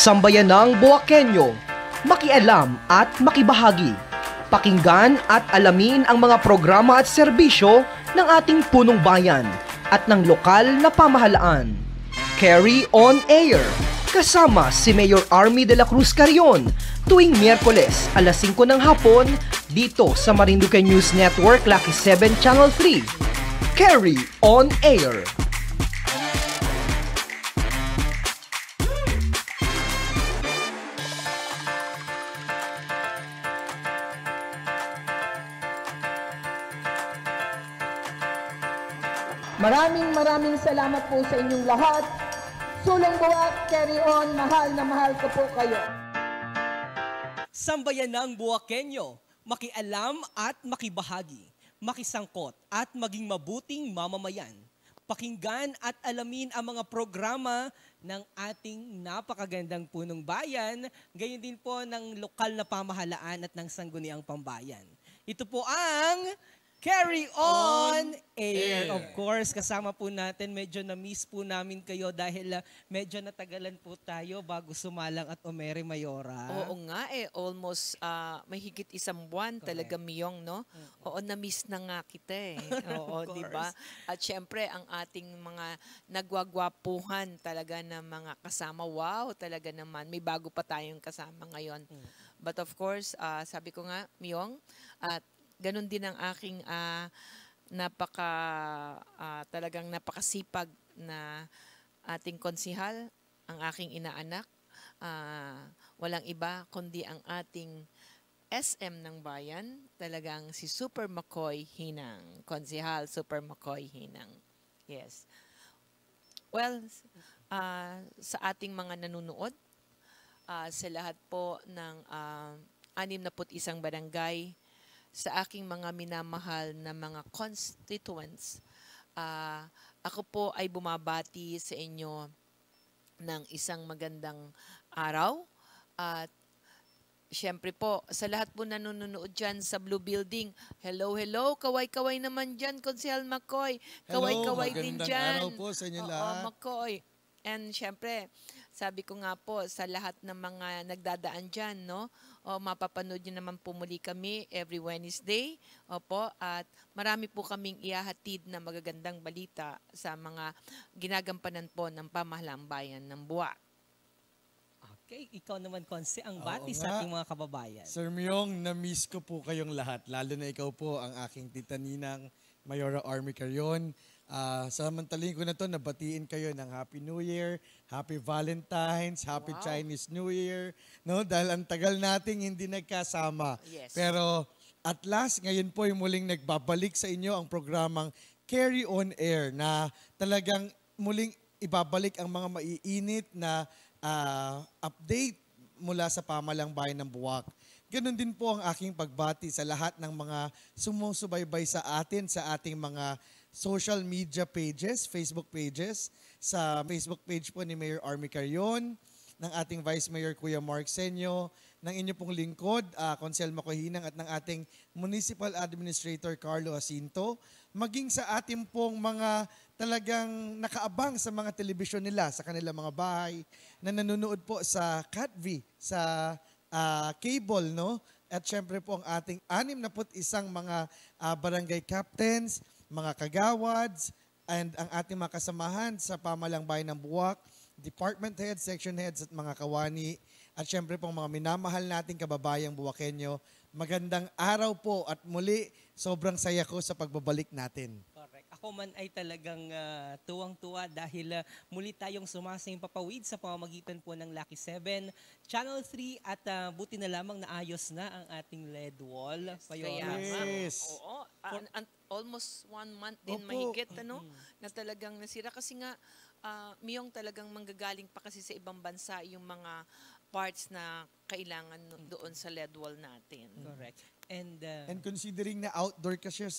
Sambayanang Buwakenyo, makialam at makibahagi. Pakinggan at alamin ang mga programa at serbisyo ng ating punong bayan at ng lokal na pamahalaan. Carry on Air, kasama si Mayor Army de la Cruz Carrion tuwing Miyerkules alas 5 ng hapon dito sa Marinduque News Network Lucky 7 Channel 3. Carry on Air. Maraming salamat po sa inyong lahat. Sulong Buwak, carry on, mahal na mahal ko po kayo. Sambayanang Buwakenyo, makialam at makibahagi, makisangkot at maging mabuting mamamayan. Pakinggan at alamin ang mga programa ng ating napakagandang punong bayan, gayon din po ng lokal na pamahalaan at ng sangguniang pambayan. Ito po ang Carry on Air. Of course, kasama po natin, medyo na-miss po namin kayo dahil medyo natagalan po tayo bago sumalang at umere, Mayora. Oo nga almost may higit isang buwan talaga, Miyong, no? Oo, na-miss na nga kita eh. Oo, di ba? At syempre, ang ating mga nagwagwapuhan talaga ng mga kasama, wow, talaga naman. May bago pa tayong kasama ngayon. But of course, sabi ko nga, Miyong, at ganun din ang aking talagang napakasipag na ating konsihal, ang aking inaanak. Walang iba kundi ang ating SM ng bayan, talagang si Super McCoy Hinang. Konsihal Super McCoy Hinang. Yes. Well, sa ating mga nanonood, sa lahat po ng 61 barangay, sa aking mga minamahal na mga constituents, ako po ay bumabati sa inyo ng isang magandang araw. At syempre po, sa lahat po nanonood dyan sa Blue Building, hello, kaway-kaway naman dyan, Konsehal McCoy. Kaway-kaway din dyan. Magandang araw po sa inyo lahat. McCoy. And syempre, sabi ko nga po, sa lahat ng mga nagdadaan dyan, no? Mapapanood nyo naman po muli kami every Wednesday. Opo, at marami po kaming ihahatid na magagandang balita sa mga ginagampanan po ng pamahalaang bayan ng Buwak. Okay, ikaw naman, Konse, ang bati sa ating mga kababayan. Sir Myong, na-miss ko po kayong lahat. Lalo na ikaw po, ang aking tita Ninang, Mayora Army Carrion. Samantalin ko na to, nabatiin kayo ng Happy New Year, Happy Valentine's, Happy Chinese New Year, no? Dahil ang tagal nating hindi nagkasama. Yes. Pero at last, ngayon po ay muling nagbabalik sa inyo ang programang Carry on Air na talagang muling ibabalik ang mga maiinit na update mula sa pamalang bayan ng Buwak. Ganon din po ang aking pagbati sa lahat ng mga sumusubaybay sa atin, sa ating mga social media pages, Facebook pages. Sa Facebook page po ni Mayor Army Carrion, ng ating Vice Mayor Kuya Mark Senyo, ng inyo pong lingkod, Konsehal McCoy Hinang, at ng ating Municipal Administrator Carlo Jacinto, maging sa ating pong mga talagang nakaabang sa mga telebisyon nila, sa kanilang mga bahay, na nanonood po sa CATV, sa cable, no? At syempre po ang ating 61 mga barangay captains, mga kagawads, and ang ating mga kasamahan sa pamalang bayan ng Buwak, department heads, section heads, at mga kawani, at syempre po mga minamahal nating kababayang Buwakenyo. Magandang araw po at muli, sobrang saya ko sa pagbabalik natin. Correct. Ako man ay talagang tuwang-tuwa dahil muli tayong sumasayang papawid sa pamamagitan po ng Lucky 7, Channel 3, at buti na lamang naayos na ang ating LED wall. Yes. Oo, almost 1 month din mahigit, ano? Na talagang nasira kasi nga, Miyong, talagang manggagaling pa kasi sa ibang bansa yung mga parts na kailangan doon sa LED wall natin. Correct. And considering na outdoor ka siya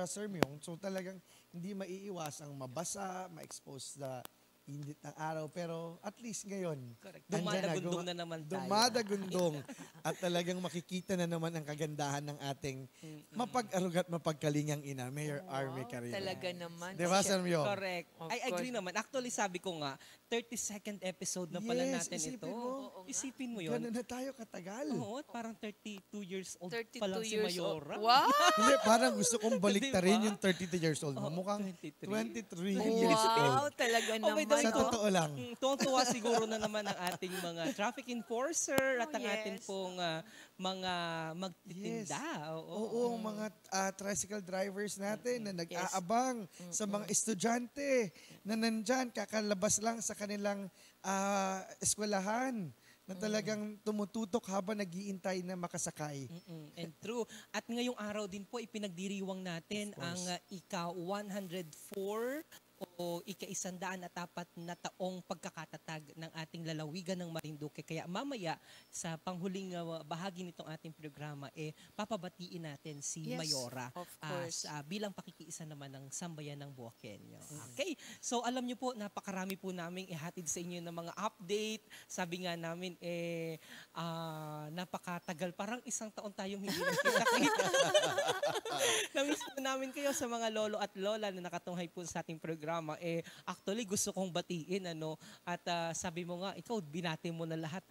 Sir Myong, so talagang hindi maiiwasang mabasa, ma-expose sa init ng araw. Pero at least ngayon, Correct. andyan Dumadagundong na naman tayo. Dumadagundong. At talagang makikita na naman ang kagandahan ng ating mapag-arugat, mapagkalingang ina, Mayor Army Carino. Talaga naman. Di ba, Sir Myo? Correct. Of I agree course. naman. Actually, sabi ko nga, 32nd episode na pala Yes, natin isipin ito. mo. Oo nga. Isipin mo yun. Ganun na tayo katagal. Oo, parang 32 years old 32 pa lang si years old. Mayora. Wow! Hindi, parang gusto kong baliktarin Diba? yung 32 years old mo. Oo, Mukhang 23. 23 years Wow, old. talaga Oh, by the naman. way, Sa ito- totoo lang. Tuwang-tuwa siguro na naman ang ating mga traffic enforcer at ang yes. ating pong mga magtitinda. Oo, mga tricycle drivers natin na nag-aabang sa mga estudyante na nandyan, kakalabas lang sa kanilang eskwelahan na talagang tumututok habang nagiintay na makasakay. And true. At ngayong araw din po ipinagdiriwang natin ang ika-104 o ika-104 na taong pagkakatatag ng ating lalawigan ng Marinduque. Kaya mamaya sa panghuling bahagi nitong ating programa, papabatiin natin si Yes, Mayora of course. bilang pakikiisa naman ng sambayan ng Buokenyo. Okay, so alam niyo po, napakarami po naming ihatid sa inyo ng mga update. Sabi nga namin, napakatagal. Parang isang taon tayong hindi nagkita-kita. Namiss po namin kayo sa mga lolo at lola na nakatunghay po sa ating programa. Actually, gusto kong batiin, at sabi mo nga, ikaw, binati mo na lahat,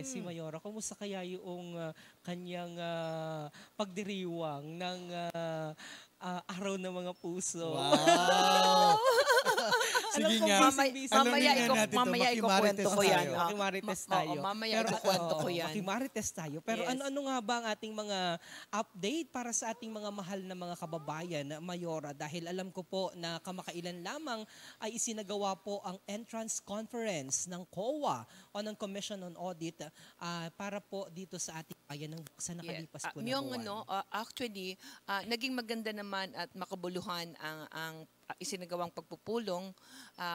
si Mayora, kumusta kaya yung kanyang pagdiriwang ng araw ng mga puso? Wow! Sige Alam ko, nga, busy-busy. Mamaya alamin nga iko- natin to, mamaya makimarites ikukwento ko yan. tayo. Makimarites tayo. Oo, mamaya ikukwento ko yan. Makimarites tayo. Pero Yes. ano nga ba ang ating mga update para sa ating mga mahal na mga kababayan, Mayora? Dahil alam ko po na kamakailan lamang ay isinagawa po ang entrance conference ng COA o ng Commission on Audit para po dito sa ating bayan ng sa nakalipas po na Yung buwan. actually, naging maganda naman at makabuluhan ang isinagawang pagpupulong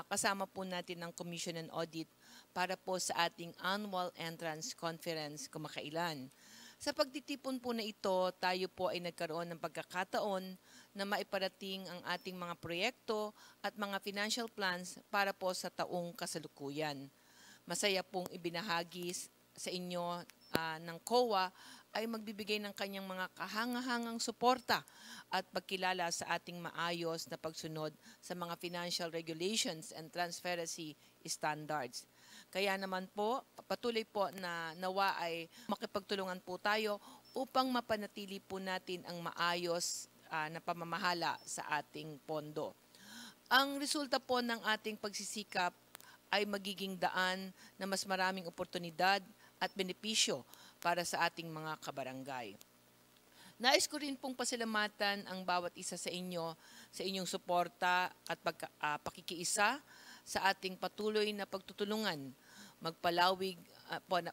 kasama po natin ng Commission on Audit para po sa ating annual entrance conference kamakailan. Sa pagtitipon po na ito, tayo po ay nagkaroon ng pagkakataon na maiparating ang ating mga proyekto at mga financial plans para po sa taong kasalukuyan. Masaya pong ibinahagi sa inyo ng COA ay magbibigay ng kanyang mga kahangahangang suporta at pagkilala sa ating maayos na pagsunod sa mga financial regulations and transparency standards. Kaya naman po, patuloy po na nawa ay makipagtulungan po tayo upang mapanatili po natin ang maayos na pamamahala sa ating pondo. Ang resulta po ng ating pagsisikap ay magiging daan na mas maraming oportunidad at benepisyo para sa ating mga kabarangay. Nais ko rin pong pasalamatan ang bawat isa sa inyo sa inyong suporta at pakikiisa sa ating patuloy na pagtutulungan. Magpalawig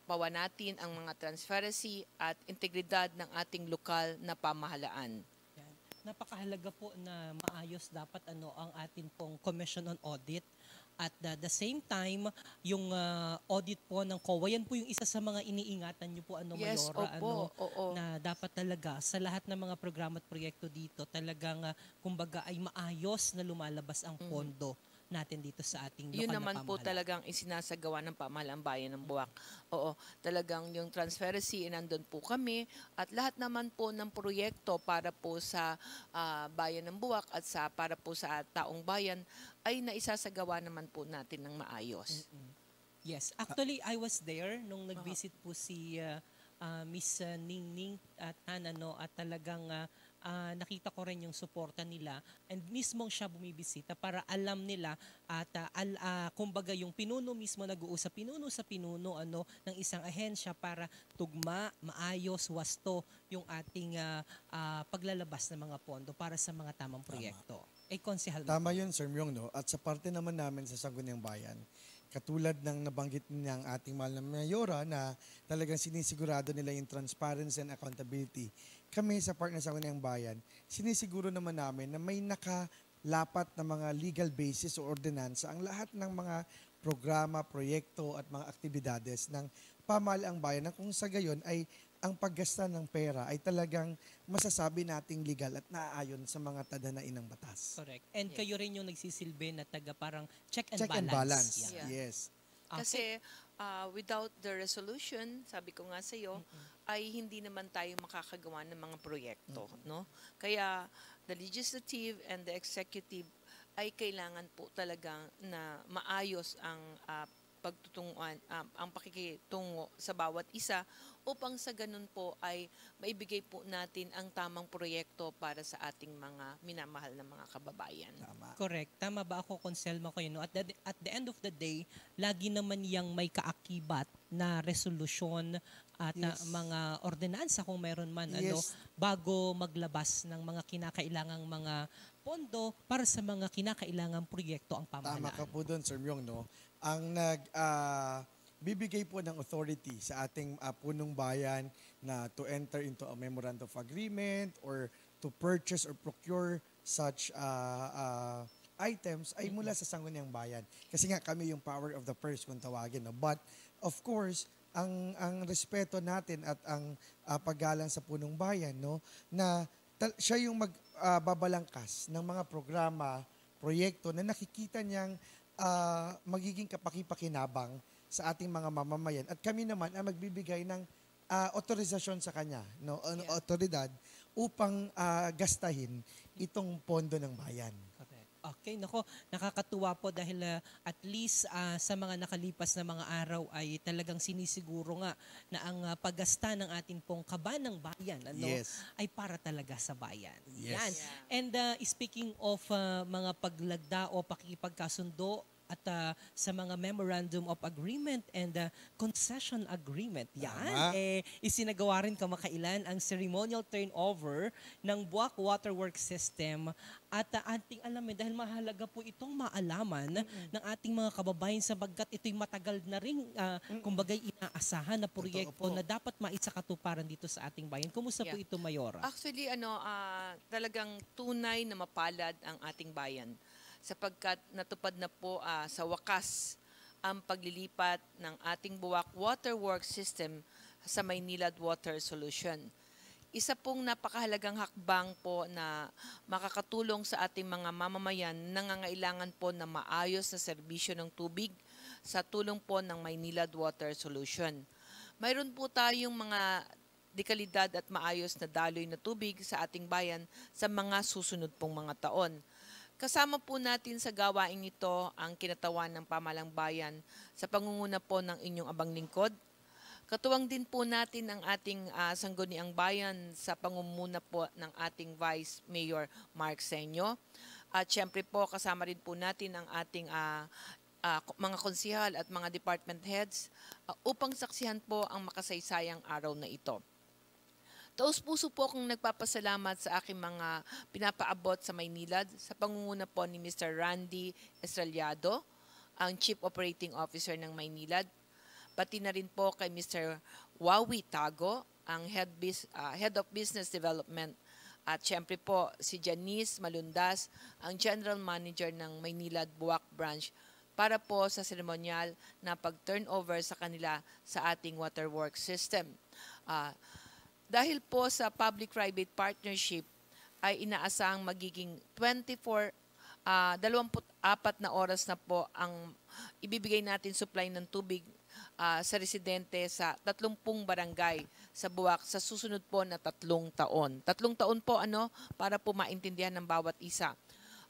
pawa natin ang mga transparency at integridad ng ating lokal na pamahalaan. Yan. Napakahalaga po na maayos dapat ang atin pong Commission on Audit. At the same time, yung audit po ng COA, yan po yung isa sa mga iniingatan nyo po, Yes, Mayora, opo, oo. na dapat talaga sa lahat ng mga programa at proyekto dito, talagang kumbaga ay maayos na lumalabas ang pondo natin dito sa ating lokal Yun na naman po pamahalaan. talagang isinasagawa ng pamahalaan bayan ng Buwak. Oo, talagang yung transparency, nandun po kami at lahat naman po ng proyekto para po sa bayan ng Buwak at para po sa taong bayan ay naisasagawa naman po natin ng maayos. Yes, actually I was there nung nag-visit po si Miss Ningning at Anano at talagang nakita ko rin yung suporta nila and mismong siya bumibisita para alam nila at kumbaga yung pinuno mismo nag-uusap pinuno sa pinuno ng isang ahensya para tugma, maayos, wasto yung ating paglalabas ng mga pondo para sa mga tamang proyekto. Konsehal Tama yun, Sir Myong, no? At sa parte naman namin sa Sangguniang Bayan, katulad ng nabanggit niya ang ating mahal na Mayora na talagang sinisigurado nila yung transparency and accountability. Kami sa part ng Sangguniang Bayan, sinisiguro naman namin na may nakalapat na mga legal basis o ordinansa ang lahat ng mga programa, proyekto at mga aktibidades ng pamahalaang bayan na kung sa gayon ay ang paggasta ng pera ay talagang masasabi nating legal at naaayon sa mga tadhanain ng batas. Correct. And kayo rin yung nagsisilbi na taga parang check and Check balance. and balance. Yeah. Yes. Kasi without the resolution, sabi ko nga sa iyo, ay hindi naman tayo makakagawa ng mga proyekto, no? Kaya the legislative and the executive ay kailangan po talagang na maayos ang pagtutunguan, ang pakikitungo sa bawat isa upang sa ganun po ay maibigay po natin ang tamang proyekto para sa ating mga minamahal na mga kababayan. Tama. Correct. Tama ba ako, Conselma ko yun? No? At the end of the day, lagi naman yang may kaakibat na resolusyon at mga ordinansa kung meron man ano Yes. bago maglabas ng mga kinakailangang mga pondo para sa mga kinakailangang proyekto ang Tama pamahalaan. ka po doon, Sir Myong, no? Ang bibigay po ng authority sa ating punong bayan na to enter into a memorandum of agreement or to purchase or procure such items ay mula sa Sangguniang Bayan. Kasi nga kami yung power of the purse kung tawagin. No? But of course, ang respeto natin at ang paggalang sa punong bayan, no, na siya yung magbabalangkas ng mga programa, proyekto na nakikita niyang magiging kapaki-pakinabang sa ating mga mamamayan. At kami naman ay magbibigay ng otorisasyon sa kanya, no, otoridad upang gastahin itong pondo ng bayan. Correct. Okay, nako, nakakatuwa po dahil at least sa mga nakalipas na mga araw ay talagang sinisiguro nga na ang paggasta ng ating pong kaba ng bayan ano, Yes. ay para talaga sa bayan. Yes. Yan. And speaking of mga paglagda o pakikipagkasundo at sa mga memorandum of agreement and concession agreement. Yan. Tama. Isinagawa rin kamakailan ang ceremonial turnover ng Buwak Waterworks System at ating alamin dahil mahalaga po itong maalaman ng ating mga kababayan sapagkat ito'y matagal na rin kumbagay inaasahan na proyekto po. na dapat maisakatuparan dito sa ating bayan. Kumusta po ito, Mayora? Actually, talagang tunay na mapalad ang ating bayan sapagkat natupad na po sa wakas ang paglilipat ng ating Buwak Waterworks System sa Maynilad Water Solution. Isa pong napakahalagang hakbang po na makakatulong sa ating mga mamamayan na nangangailangan po na maayos na serbisyo ng tubig sa tulong po ng Maynilad Water Solution. Mayroon po tayong mga dekalidad at maayos na daloy na tubig sa ating bayan sa mga susunod pong mga taon. Kasama po natin sa gawaing ito ang kinatawan ng Pamahalang Bayan sa pangunguna po ng inyong abang lingkod. Katuwang din po natin ang ating Sangguniang Bayan sa pangunguna po ng ating Vice Mayor Mark Senyo. At syempre po kasama rin po natin ang ating mga konsihal at mga department heads upang saksihan po ang makasaysayang araw na ito. Taos-puso po akong nagpapasalamat sa aking mga pinapaabot sa Maynilad sa pangunguna po ni Mr. Randy Estrellado, ang Chief Operating Officer ng Maynilad. Pati na rin po kay Mr. Wawi Tago, ang Head of Business Development. At syempre po si Janice Malundas, ang General Manager ng Maynilad Buwak Branch para po sa seremonyal na pag-turnover sa kanila sa ating waterworks system. Dahil po sa public-private partnership ay inaasahang magiging 24 na oras na po ang ibibigay natin supply ng tubig sa residente sa 30 barangay sa Buwak sa susunod po na 3 taon. 3 taon po para po maintindihan ng bawat isa.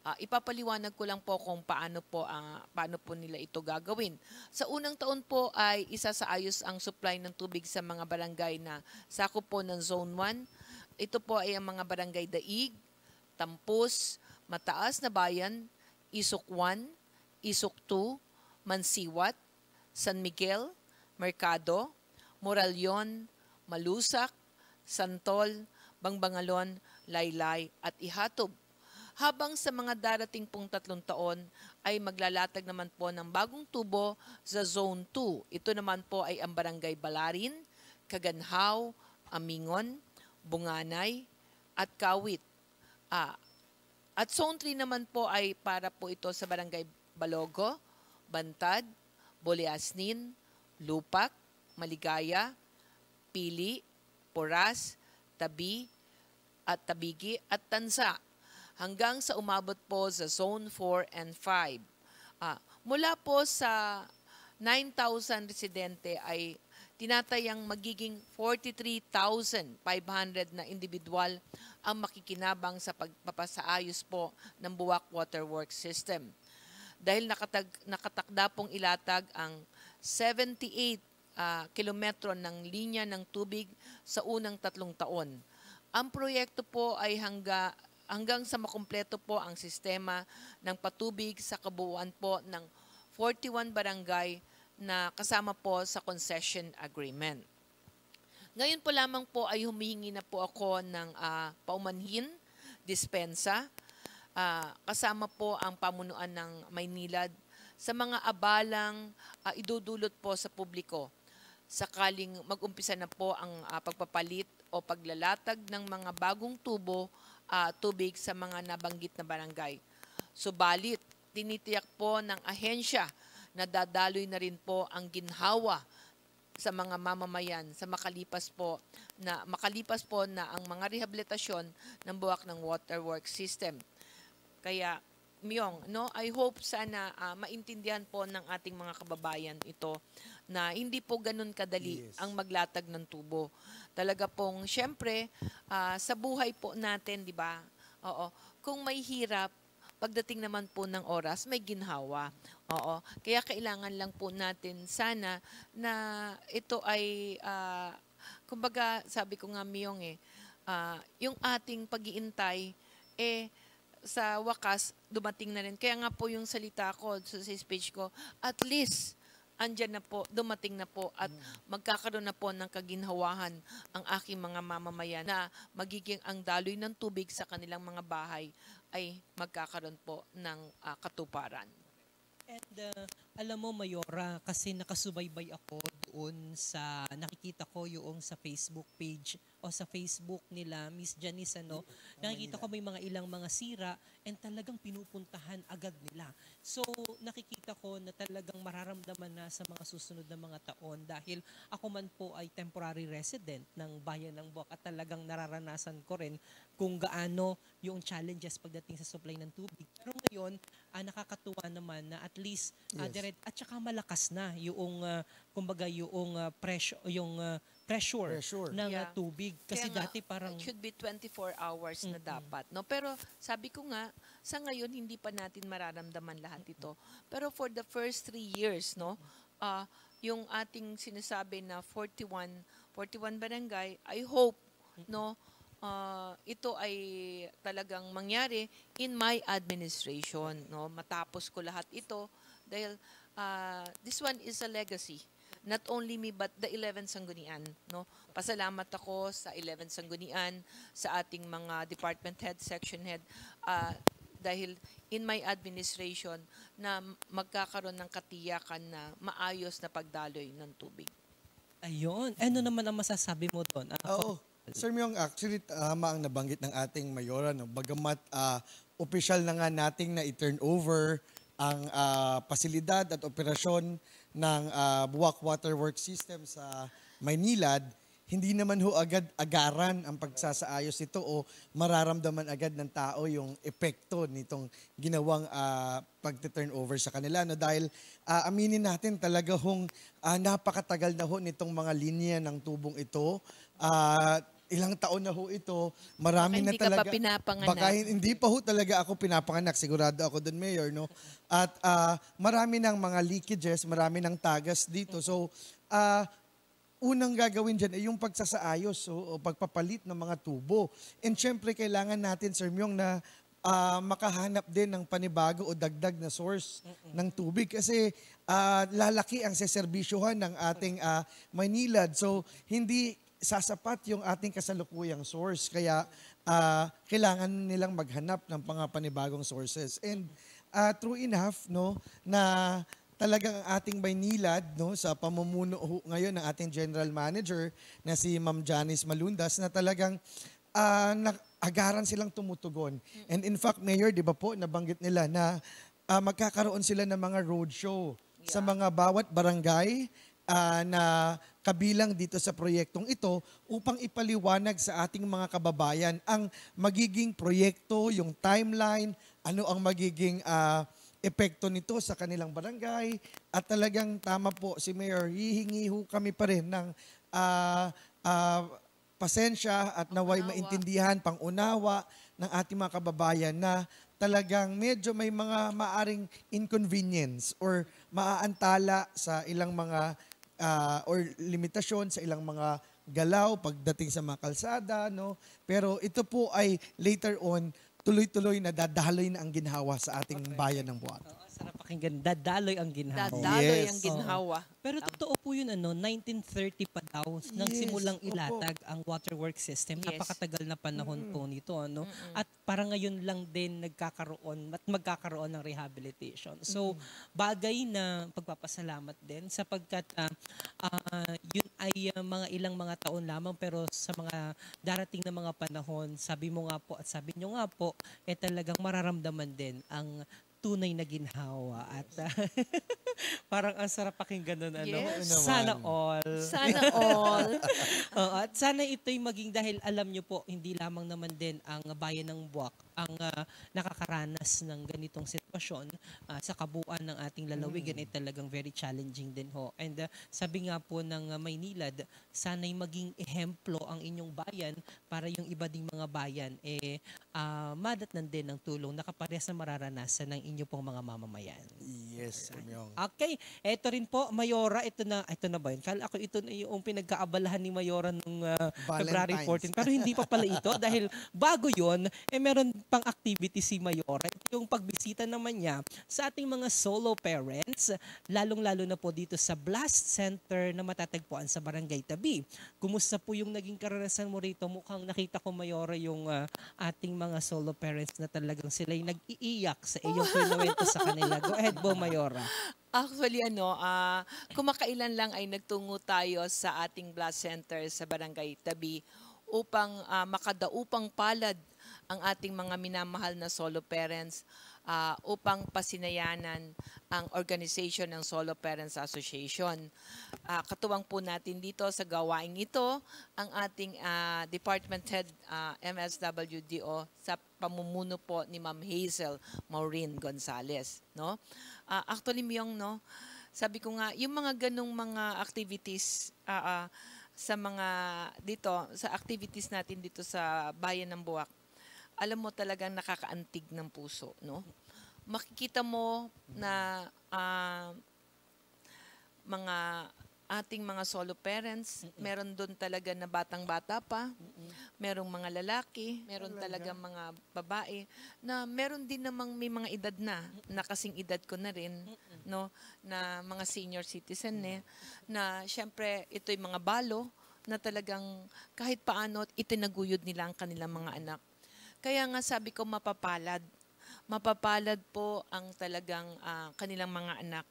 Ipapaliwanag ko lang po kung paano po nila ito gagawin. Sa unang taon po ay isasaayos ang supply ng tubig sa mga barangay na sakop po ng Zone 1. Ito po ay ang mga barangay Daig, Tampus, Mataas na Bayan, Isok 1, Isok 2, Mansiwat, San Miguel, Mercado, Moralyon, Malusak, Santol, Bangbangalon, Laylay at Ihatob. Habang sa mga darating pong 3 taon ay maglalatag naman po ng bagong tubo sa Zone 2. Ito naman po ay ang Barangay Balarin, Kaganhaw, Amingon, Bunganay at Kawit. At Zone 3 naman po ay para po ito sa Barangay Balogo, Bantad, Boleasnin, Lupak, Maligaya, Pili, Poras, Tabi, at Tabigi at Tansa hanggang sa umabot po sa Zone 4 and 5. Mula po sa 9,000 residente ay tinatayang magiging 43,500 na individual ang makikinabang sa pagpapasaayos po ng Buwak Waterworks System. Dahil nakatakda pong ilatag ang 78 kilometro ng linya ng tubig sa unang 3 taon. Ang proyekto po ay hanggang sa makumpleto po ang sistema ng patubig sa kabuuan po ng 41 barangay na kasama po sa concession agreement. Ngayon po lamang po ay humihingi na po ako ng paumanhin, dispensa, kasama po ang pamunuan ng Maynilad sa mga abalang idudulot po sa publiko sakaling mag-umpisa na po ang pagpapalit o paglalatag ng mga bagong tubig sa mga nabanggit na barangay. Subalit, tinitiyak po ng ahensya na dadaloy na rin po ang ginhawa sa mga mamamayan sa makalipas po na ang mga rehabilitasyon ng buwak ng waterworks system. Kaya Myong, I hope sana maintindihan po ng ating mga kababayan ito na hindi po ganun kadali ang maglatag ng tubo. Talaga pong syempre sa buhay po natin, 'di ba? Oo. Kung may hirap, pagdating naman po ng oras, may ginhawa. Oo. Kaya kailangan lang po natin sana na ito ay kumbaga sabi ko nga Myong yung ating pag-iintay sa wakas, dumating na rin. Kaya nga po yung salita ko sa speech ko, at least, andyan na po, dumating na po at magkakaroon na po ng kaginhawahan ang aking mga mamamayan na magiging ang daloy ng tubig sa kanilang mga bahay ay magkakaroon po ng katuparan. And alam mo, Mayora, kasi nakasubaybay ako doon sa, nakikita ko yung sa Facebook page o sa Facebook nila, Miss Janice, nakikita ko may mga ilang mga sira and talagang pinupuntahan agad nila. So, nakikita ko na talagang mararamdaman na sa mga susunod na mga taon dahil ako man po ay temporary resident ng Bayan ng Buwak at talagang nararanasan ko rin kung gaano yung challenges pagdating sa supply ng tubig. Pero ngayon, nakakatuwa naman na at least at saka malakas na yung kumbaga yung pressure ng tubig kasi Kaya dati parang it should be 24 hours na dapat, no? Pero sabi ko nga sa ngayon hindi pa natin mararamdaman lahat ito. Pero for the first 3 years, yung ating sinasabi na 41 barangay, I hope ito ay talagang mangyari in my administration, matapos ko lahat ito dahil this one is a legacy, not only me but the 11 Sanggunian, pasalamat ako sa 11 Sanggunian, sa ating mga department head, section head, dahil in my administration na magkakaroon ng katiyakan na maayos na pagdaloy ng tubig. Ayun. Ano naman ang masasabi mo doon? Oo. Sir Myong, actually tama ang nabanggit ng ating mayora. Bagamat opisyal na nga nating na i-turn over ang pasilidad at operasyon ng Buwak Waterworks System sa Maynilad, hindi naman ho agad-agaran ang pagsasaayos ito o mararamdaman agad ng tao yung epekto nitong ginawang pag-turn over sa kanila. Dahil aminin natin talaga hong napakatagal na ho nitong mga linya ng tubong ito. Ilang taon na ho ito, marami na talaga. Baka hindi ka pa pinapanganak. Baka hindi pa ho talaga ako pinapanganak, sigurado ako doon, Mayor. At marami ng mga leakages, marami ng tagas dito. So, unang gagawin dyan ay yung pagsasaayos o pagpapalit ng mga tubo. And syempre, kailangan natin, Sir Myong, na makahanap din ng panibago o dagdag na source ng tubig. Kasi lalaki ang seserbisyuhan ng ating Maynilad. So, hindi sasapat yung ating kasalukuyang source. Kaya kailangan nilang maghanap ng panibagong sources. And true enough, na talagang ating Maynilad, sa pamumuno ngayon ng ating General Manager na si Ma'am Janice Malundas, na talagang agaran silang tumutugon. And in fact, Mayor, di ba po, nabanggit nila na magkakaroon sila ng mga roadshow sa mga bawat barangay na kabilang dito sa proyektong ito upang ipaliwanag sa ating mga kababayan ang magiging proyekto, yung timeline, ano ang magiging epekto nito sa kanilang barangay. At talagang tama po si Mayor, hihingi ho kami pa rin ng pasensya at naway maintindihan, pangunawa ng ating mga kababayan na talagang medyo may mga maaring inconvenience or maaantala sa ilang mga or limitasyon sa ilang mga galaw pagdating sa mga kalsada, no? Pero ito po ay later on tuloy-tuloy na dadaloy na ang ginhawa sa ating bayan ng Buwak. Sarap pakinggan. Dadaloy ang ginhawa. Dadaloy Yes. ang ginhawa. Pero totoo po yun, 1930 pa daw nang Yes, simulang opo. ilatag ang waterworks system. Yes. Napakatagal na panahon po nito. At parang ngayon lang din nagkakaroon at magkakaroon ng rehabilitation. So, bagay na pagpapasalamat din sapagkat yun ay mga ilang mga taon lamang pero sa mga darating na mga panahon, sabi mo nga po at sabi nyo nga po, talagang mararamdaman din ang tunay na ginhawa at parang ang sarap pakinggan nun, ano? Yes. Sana all. Sana all. Oo, at sana ito'y maging dahil alam nyo po, hindi lamang naman din ang bayan ng Buwak ang nakakaranas ng ganitong sitwasyon sa kabuuan ng ating lalawigan ay talagang very challenging din ho. And sabi nga po ng Maynilad, sana'y maging ehemplo ang inyong bayan para yung iba ding mga bayan madatnan din ng tulong na kaparehas na mararanasan ng inyo pong mga mamamayan. Yes, Romeo. Okay, eto rin po, Mayora, ito na ba yun? Kala ako ito na yung pinagkaabalahan ni Mayora nung February 14. Pero hindi pa pala ito dahil bago yon meron pang activity si Mayora. Ito yung pagbisita naman niya sa ating mga solo parents, lalong-lalo na po dito sa Blast Center na matatagpuan sa Barangay Tabi. Kumusta po yung naging karanasan mo rito? Mukhang nakita ko, Mayora, yung ating mga solo parents na talagang sila'y nag-iiyak sa iyong kinuwento sa kanila. Go ahead po, Mayora. Actually, kumakailan lang ay nagtungo tayo sa ating Blast Center sa Barangay Tabi upang makadaupang palad ang ating mga minamahal na solo parents upang pasinayanan ang organization ng Solo Parents Association. Katuwang po natin dito sa gawaing ito ang ating Department Head MSWDO sa pamumuno po ni Ma'am Hazel Maureen Gonzalez. No? Actually, Myong, no, sabi ko nga, yung mga ganong mga activities sa mga dito, sa activities natin dito sa Bayan ng Buwak, alam mo talagang nakakaantig ng puso, no? Makikita mo na mga ating mga solo parents, meron doon talaga na batang-bata pa, merong mga lalaki, meron talaga mga babae, na meron din namang may mga edad na kasing edad ko na rin, no? Na mga senior citizen na syempre ito'y mga balo na talagang kahit paano itinaguyod nila ang kanilang mga anak. Kaya nga sabi ko mapapalad. Mapapalad po ang talagang kanilang mga anak.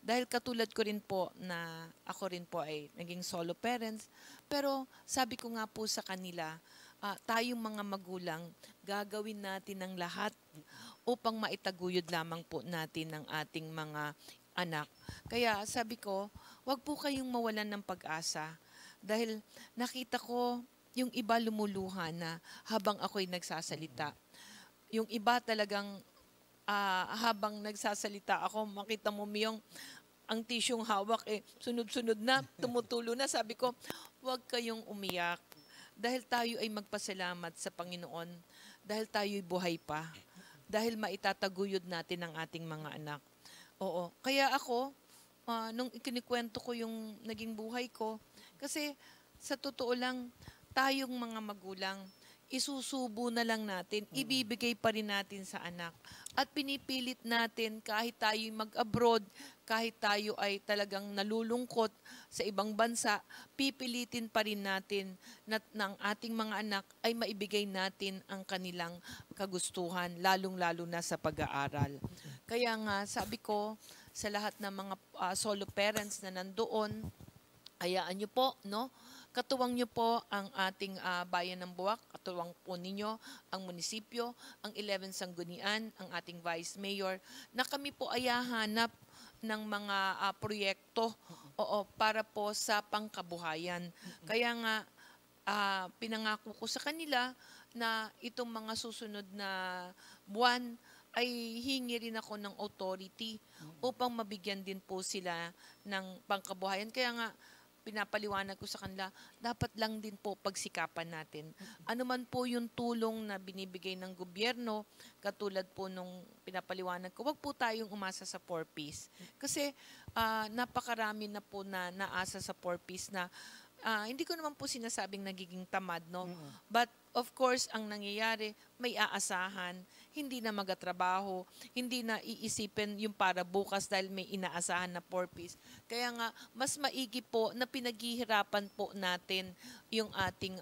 Dahil katulad ko rin po na ako rin po ay naging solo parents. Pero sabi ko nga po sa kanila, tayong mga magulang, gagawin natin ang lahat upang maitaguyod lamang po natin ang ating mga anak. Kaya sabi ko, wag po kayong mawalan ng pag-asa. Dahil nakita ko yung iba lumuluha na habang ako'y nagsasalita. Yung iba talagang habang nagsasalita ako, makita mo yung ang tisyong hawak sunod-sunod na, tumutulo na. Sabi ko, huwag kayong umiyak. Dahil tayo ay magpasalamat sa Panginoon. Dahil tayo'y buhay pa. Dahil maitataguyod natin ang ating mga anak. Oo. Kaya ako, nung ikinikwento ko yung naging buhay ko, kasi sa totoo lang, tayong mga magulang, isusubo na lang natin, ibibigay pa rin natin sa anak. At pinipilit natin kahit tayo mag-abroad, kahit tayo ay talagang nalulungkot sa ibang bansa, pipilitin pa rin natin na ng ating mga anak ay maibigay natin ang kanilang kagustuhan, lalong-lalo na sa pag-aaral. Kaya nga, sabi ko, sa lahat ng mga solo parents na nandoon, hayaan nyo po, no? Katuwang nyo po ang ating bayan ng Buwak, katuwang po ninyo ang munisipyo, ang 11 Sanggunian, ang ating Vice Mayor, na kami po ay hahanap ng mga proyekto Oo, para po sa pangkabuhayan. Kaya nga, pinangako ko sa kanila na itong mga susunod na buwan ay hingi rin ako ng authority upang mabigyan din po sila ng pangkabuhayan. Kaya nga, pinapaliwanag ko sa kanila, dapat lang din po pagsikapan natin. Ano man po yung tulong na binibigay ng gobyerno, katulad po nung pinapaliwanag ko, wag po tayong umasa sa 4-piece. Kasi napakarami na po na naasa sa 4-piece na hindi ko naman po sinasabing nagiging tamad, no? But of course, ang nangyayari, may aasahan, hindi na magatrabaho, hindi na iisipin yung para bukas dahil may inaasahan na 4-piece. Kaya nga, mas maigi po na pinaghihirapan po natin yung ating,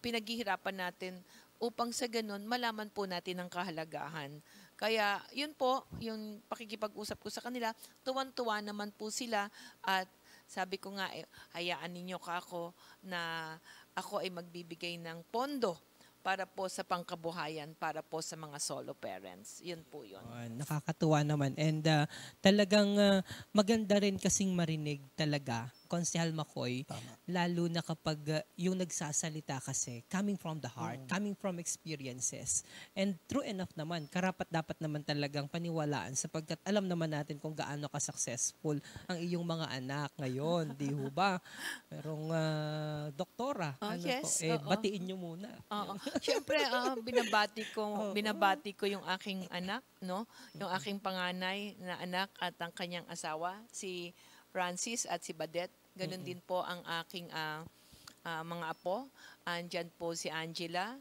pinaghihirapan natin upang sa ganun, malaman po natin ang kahalagahan. Kaya yun po, yung pakikipag-usap ko sa kanila, tuwan-tuwa naman po sila at sabi ko nga, hayaan ninyo ka ako na ako ay magbibigay ng pondo para po sa pangkabuhayan, para po sa mga solo parents. Yun po yun. Nakakatuwa naman. And talagang maganda rin kasing marinig talaga, Konsehal Makoy, lalo na kapag yung nagsasalita kasi, coming from the heart, coming from experiences. And true enough naman, karapat-dapat naman talagang paniwalaan sapagkat alam naman natin kung gaano ka-successful ang iyong mga anak ngayon, di ho ba? Merong doktora. Yes, batiin nyo muna. Oo. Siyempre, binabati ko yung aking anak, no? Yung aking panganay na anak at ang kanyang asawa, si Francis at si Badet. Ganun din po ang aking mga apo. Andyan po si Angela,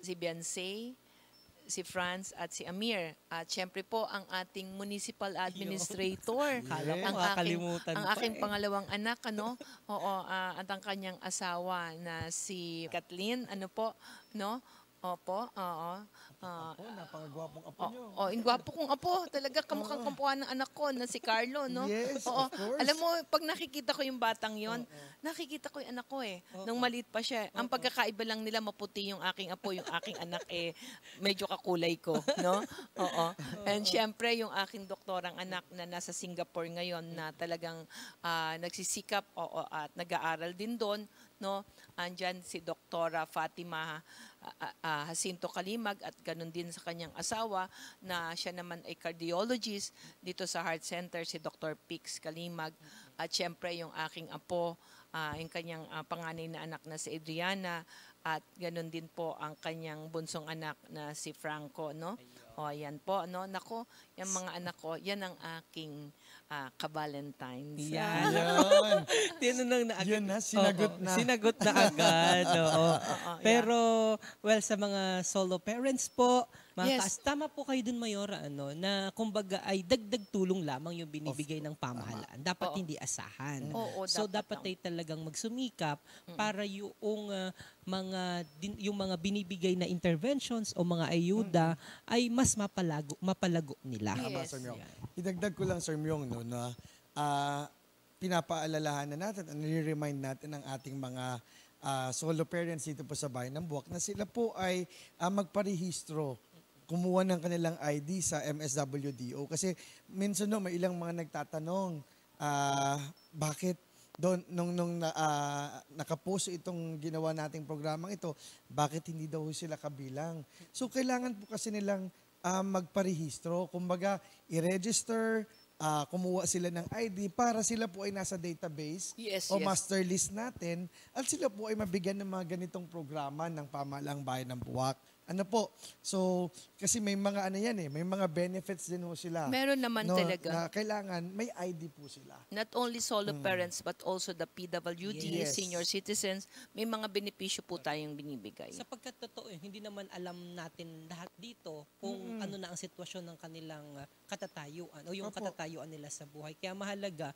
si Beyonce, si Franz at si Amir. At syempre po ang ating municipal administrator. Kala ko ang makakalimutan ang pa aking eh. pangalawang anak, ano? Oo, at ang kanyang asawa na si Kathleen, ano po, no? Opo, oo. Apo, napakagwapong apo nyo. Yung gwapo kong apo, talaga kamukhang kampuhan ng anak ko na si Carlo, no? Yes, Oo. of course. Alam mo, pag nakikita ko yung batang yon, nakikita ko yung anak ko eh. Nung maliit pa siya. Ang pagkakaiba lang nila, maputi yung aking apo, yung aking anak medyo kakulay ko, no? Oo. And syempre, yung aking doktorang anak na nasa Singapore ngayon na talagang nagsisikap at nag-aaral din doon, no? Andyan si Doktora Fatima Jacinto Kalimag at ganun din sa kanyang asawa na siya naman ay cardiologist dito sa Heart Center, si Dr. Pix Kalimag. At syempre yung aking apo, yung kanyang panganay na anak na si Adriana at ganun din po ang kanyang bunsong anak na si Franco, no? O, yan po, no? Nako, yung mga anak ko, yan ang aking ka-Valentines. Yan. Yan. Tinanong na agad. Yan na, sinagot na. Sinagot na agad. Oo. Pero, well, sa mga solo parents po, Yes. tama po kayo dun, Mayora, na kumbaga ay dagdag tulong lamang yung binibigay ng pamahalaan. Dapat hindi asahan. Oo, So, dapat dapat ay talagang magsumikap para yung mga binibigay na interventions o mga ayuda ay mas mapalago nila. Tama, Yes. Sir Myong. Idagdag ko lang, Sir Myong, no, na pinapaalalahanan natin, nire-remind natin ang ating mga solo parents dito po sa Bayan ng Buwak na sila po ay magparehistro, kumuha ng kanilang ID sa MSWDO. Kasi minsan may ilang mga nagtatanong, bakit nung nakapost itong ginawa nating programang ito, bakit hindi daw sila kabilang? So kailangan po kasi nilang magparehistro, kumbaga i-register, kumuha sila ng ID para sila po ay nasa database Yes, o yes. master list natin at sila po ay mabigyan ng mga ganitong programa ng Pamahalaang Bayan ng Buwak. Ano po? So, kasi may mga may mga benefits din ho sila. Meron naman talaga. Na kailangan may ID po sila. Not only solo parents but also the PWD, Yes. senior citizens, may mga benepisyo po tayong binibigay. Sapagkat totoo, hindi naman alam natin lahat dito kung ano na ang sitwasyon ng kanilang katatayuan o yung Opo. katatayuan nila sa buhay. Kaya mahalaga,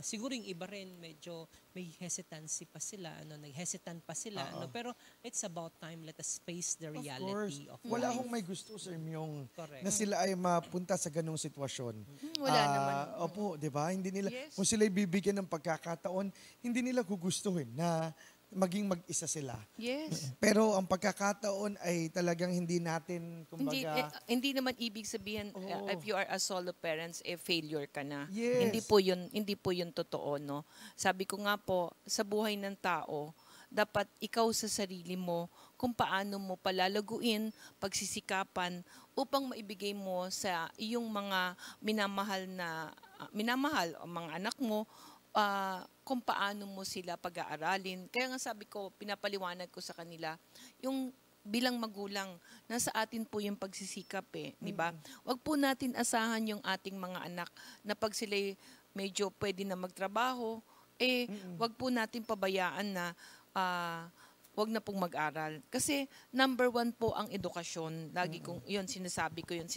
siguro yung iba rin medyo may hesitancy pa sila, nag-hesitant pa sila, pero it's about time, let us face the reality of Wala life. akong may gusto, Sir Myong, Correct. na sila ay mapunta sa ganung sitwasyon. Wala naman. Opo, di ba? Hindi nila, Yes. kung sila bibigyan ng pagkakataon, hindi nila gugustuhin na maging mag-isa sila. Yes. Pero ang pagkakataon ay talagang hindi natin, Hindi, kumbaga, hindi naman ibig sabihin Oo. if you are a solo parents, failure ka na. Yes. Hindi po yun totoo, no? Sabi ko nga po, sa buhay ng tao, dapat ikaw sa sarili mo kung paano mo palalaguin, pagsisikapan upang maibigay mo sa iyong mga minamahal o mga anak mo kung paano mo sila pag-aaralin. Kaya nga sabi ko, pinapaliwanag ko sa kanila, yung bilang magulang, nasa atin po yung pagsisikap di ba? Wag po natin asahan yung ating mga anak na pag sila medyo pwede na magtrabaho, wag po natin pabayaan na wag na pong mag-aral. Kasi number 1 po ang edukasyon. Lagi kong, sinabi ko yun.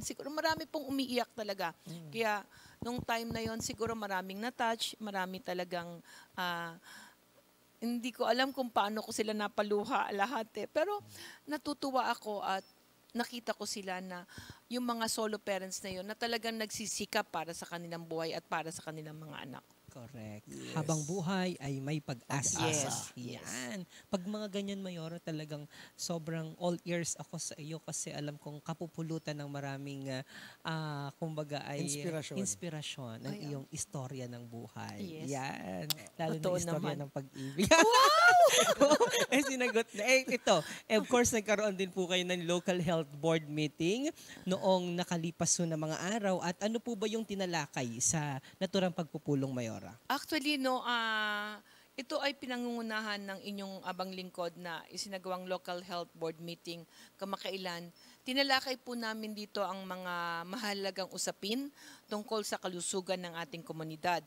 Siguro marami pong umiiyak talaga. Kaya, nung time na yon siguro maraming na-touch, marami talagang, hindi ko alam kung paano ko sila napaluha lahat Pero, natutuwa ako at nakita ko sila na yung mga solo parents na yon na talagang nagsisikap para sa kanilang buhay at para sa kanilang mga anak. Correct. Habang buhay ay may pag-asa. Yes. Yan. Pag mga ganyan, Mayora, talagang sobrang all ears ako sa iyo kasi alam kong kapupulutan ng maraming, kumbaga ay inspirasyon ng iyong istorya ng buhay. Yes. Yan. Lalo Totoo na istorya naman. ng pag-ibig. Sinagot na. Ito. Of course, nagkaroon din po kayo ng local health board meeting noong nakalipas na mga araw. At ano po ba yung tinalakay sa naturang pagpupulong, Mayora? Actually, ito ay pinangungunahan ng inyong abang lingkod na isinagawang local health board meeting kamakailan. Tinalakay po namin dito ang mga mahalagang usapin tungkol sa kalusugan ng ating komunidad.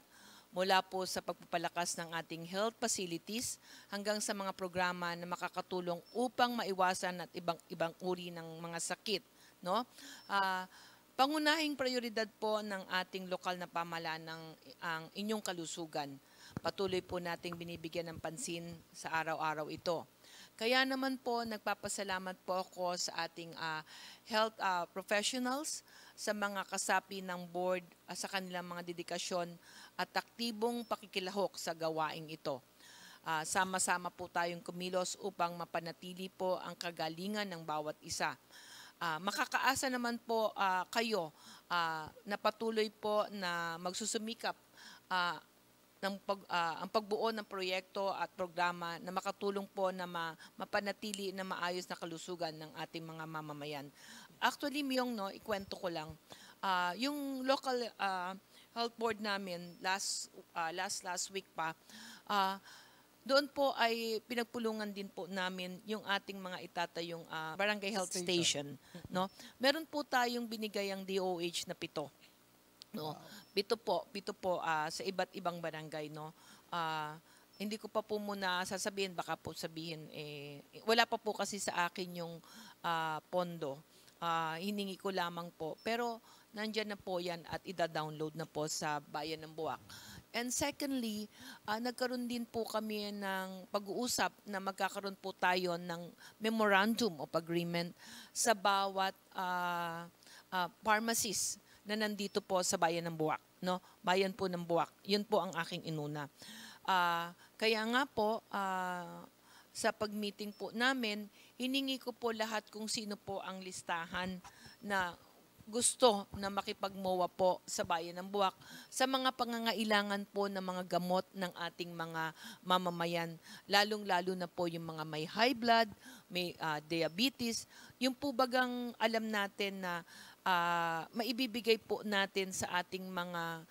Mula po sa pagpapalakas ng ating health facilities hanggang sa mga programa na makakatulong upang maiwasan at ibang uri ng mga sakit. No? Pangunahing prioridad po ng ating lokal na pamahalaan ang inyong kalusugan. Patuloy po nating binibigyan ng pansin sa araw-araw ito. Kaya naman po, nagpapasalamat po ako sa ating health professionals, sa mga kasapi ng board, sa kanilang mga dedikasyon at aktibong pakikilahok sa gawaing ito. Sama-sama po tayong kumilos upang mapanatili po ang kagalingan ng bawat isa. Makakaasa naman po kayo na patuloy po na magsusumikap ang pagbuo ng proyekto at programa na makatulong po na mapanatili na maayos na kalusugan ng ating mga mamamayan. Actually, Myong, ikwento ko lang, yung local health board namin last week pa, doon po ay pinagpulungan din po namin yung ating mga itatayong barangay health station. No? Meron po tayong binigayang DOH na 7. No? Wow. 7 po sa iba't ibang barangay. No? Hindi ko pa po muna sasabihin, baka po sabihin, wala pa po kasi sa akin yung pondo. Hiningi ko lamang po. Pero nandyan na po yan at ida-download na po sa Bayan ng Buwak. And secondly, nagkaroon din po kami ng pag-uusap na magkakaroon po tayo ng memorandum of agreement sa bawat pharmacies na nandito po sa Bayan ng Buwak. No? Bayan po ng Buwak. Yun po ang aking inuna. Kaya nga po, sa pag-meeting po namin, hiningi ko po lahat kung sino po ang listahan na gusto na makipagmowa po sa Bayan ng Buwak sa mga pangangailangan po ng mga gamot ng ating mga mamamayan, lalong-lalo na po yung mga may high blood, may diabetes, yung po bagang alam natin na maibibigay po natin sa ating mga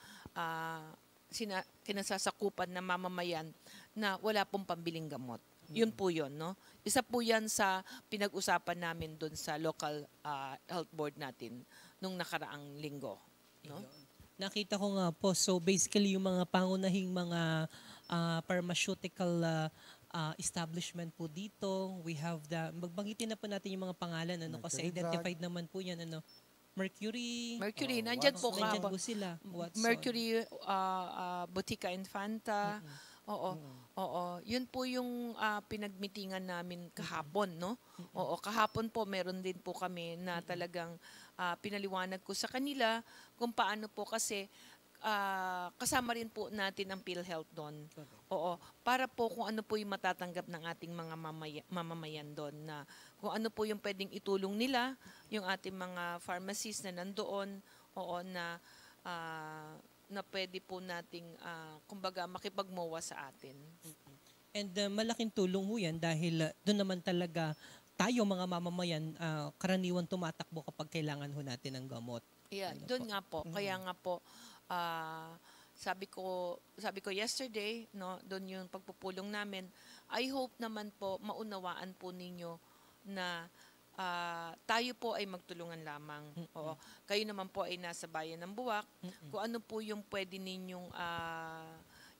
kinasasakupan na mamamayan na wala pong pambiling gamot. Yun po yun, no? Isa po yan sa pinag-usapan namin doon sa local health board natin nung nakaraang linggo. No? Nakita ko nga po, so basically yung mga pangunahing mga pharmaceutical establishment po dito, we have magbangitin na po natin yung mga pangalan, kasi identified naman po yan, Mercury, nandyan po nandyan kahapon. po sila. Watson. Mercury, Botica Infanta. Oo. Yun po yung pinagmitingan namin kahapon, no? Oo, kahapon po meron din po kami na talagang pinaliwanag ko sa kanila kung paano po kasi kasama rin po natin ang PhilHealth doon. Oo, para po kung ano po yung matatanggap ng ating mga mamamayan doon, na kung ano po yung pwedeng itulong nila, yung ating mga pharmacies na nandoon, oo, na pwede po nating kumbaga makipagmowa sa atin. And malaking tulong ho yan dahil doon naman talaga tayo mga mamamayan, karaniwan tumatakbo kapag kailangan ho natin ng gamot. Yeah, doon nga po. Kaya nga po, sabi ko yesterday, no, doon yung pagpupulong namin. I hope naman po maunawaan po ninyo na tayo po ay magtulungan lamang. Oo. Kayo naman po ay nasa bayan ng Buwak. Kung ano po yung pwede ninyong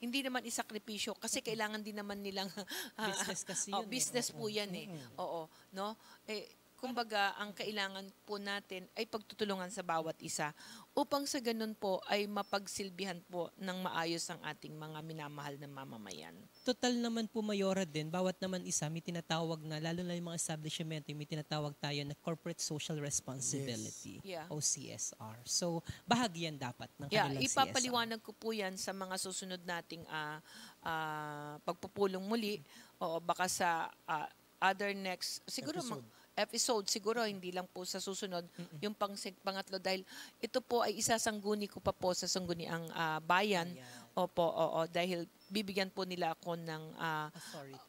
hindi naman isakripisyo kasi kailangan din naman nilang Business kasi yun. business po yan eh. Oo, no? Kumbaga, ang kailangan po natin ay pagtutulungan sa bawat isa upang sa ganun po ay mapagsilbihan po ng maayos ang ating mga minamahal na mamamayan. Total naman po, Mayora, din, bawat naman isa may tinatawag na, lalo na yung mga establishment, may tinatawag tayo na Corporate Social Responsibility, Yeah. o CSR. So, bahagi yan dapat ng kanilang Ipapaliwanag ko po yan sa mga susunod nating pagpupulong muli, o baka sa other next, siguro episode siguro, hindi lang po sa susunod, yung pangatlo, dahil ito po ay isasangguni ko pa po sa sangguniang bayan. Opo, dahil bibigyan po nila ako ng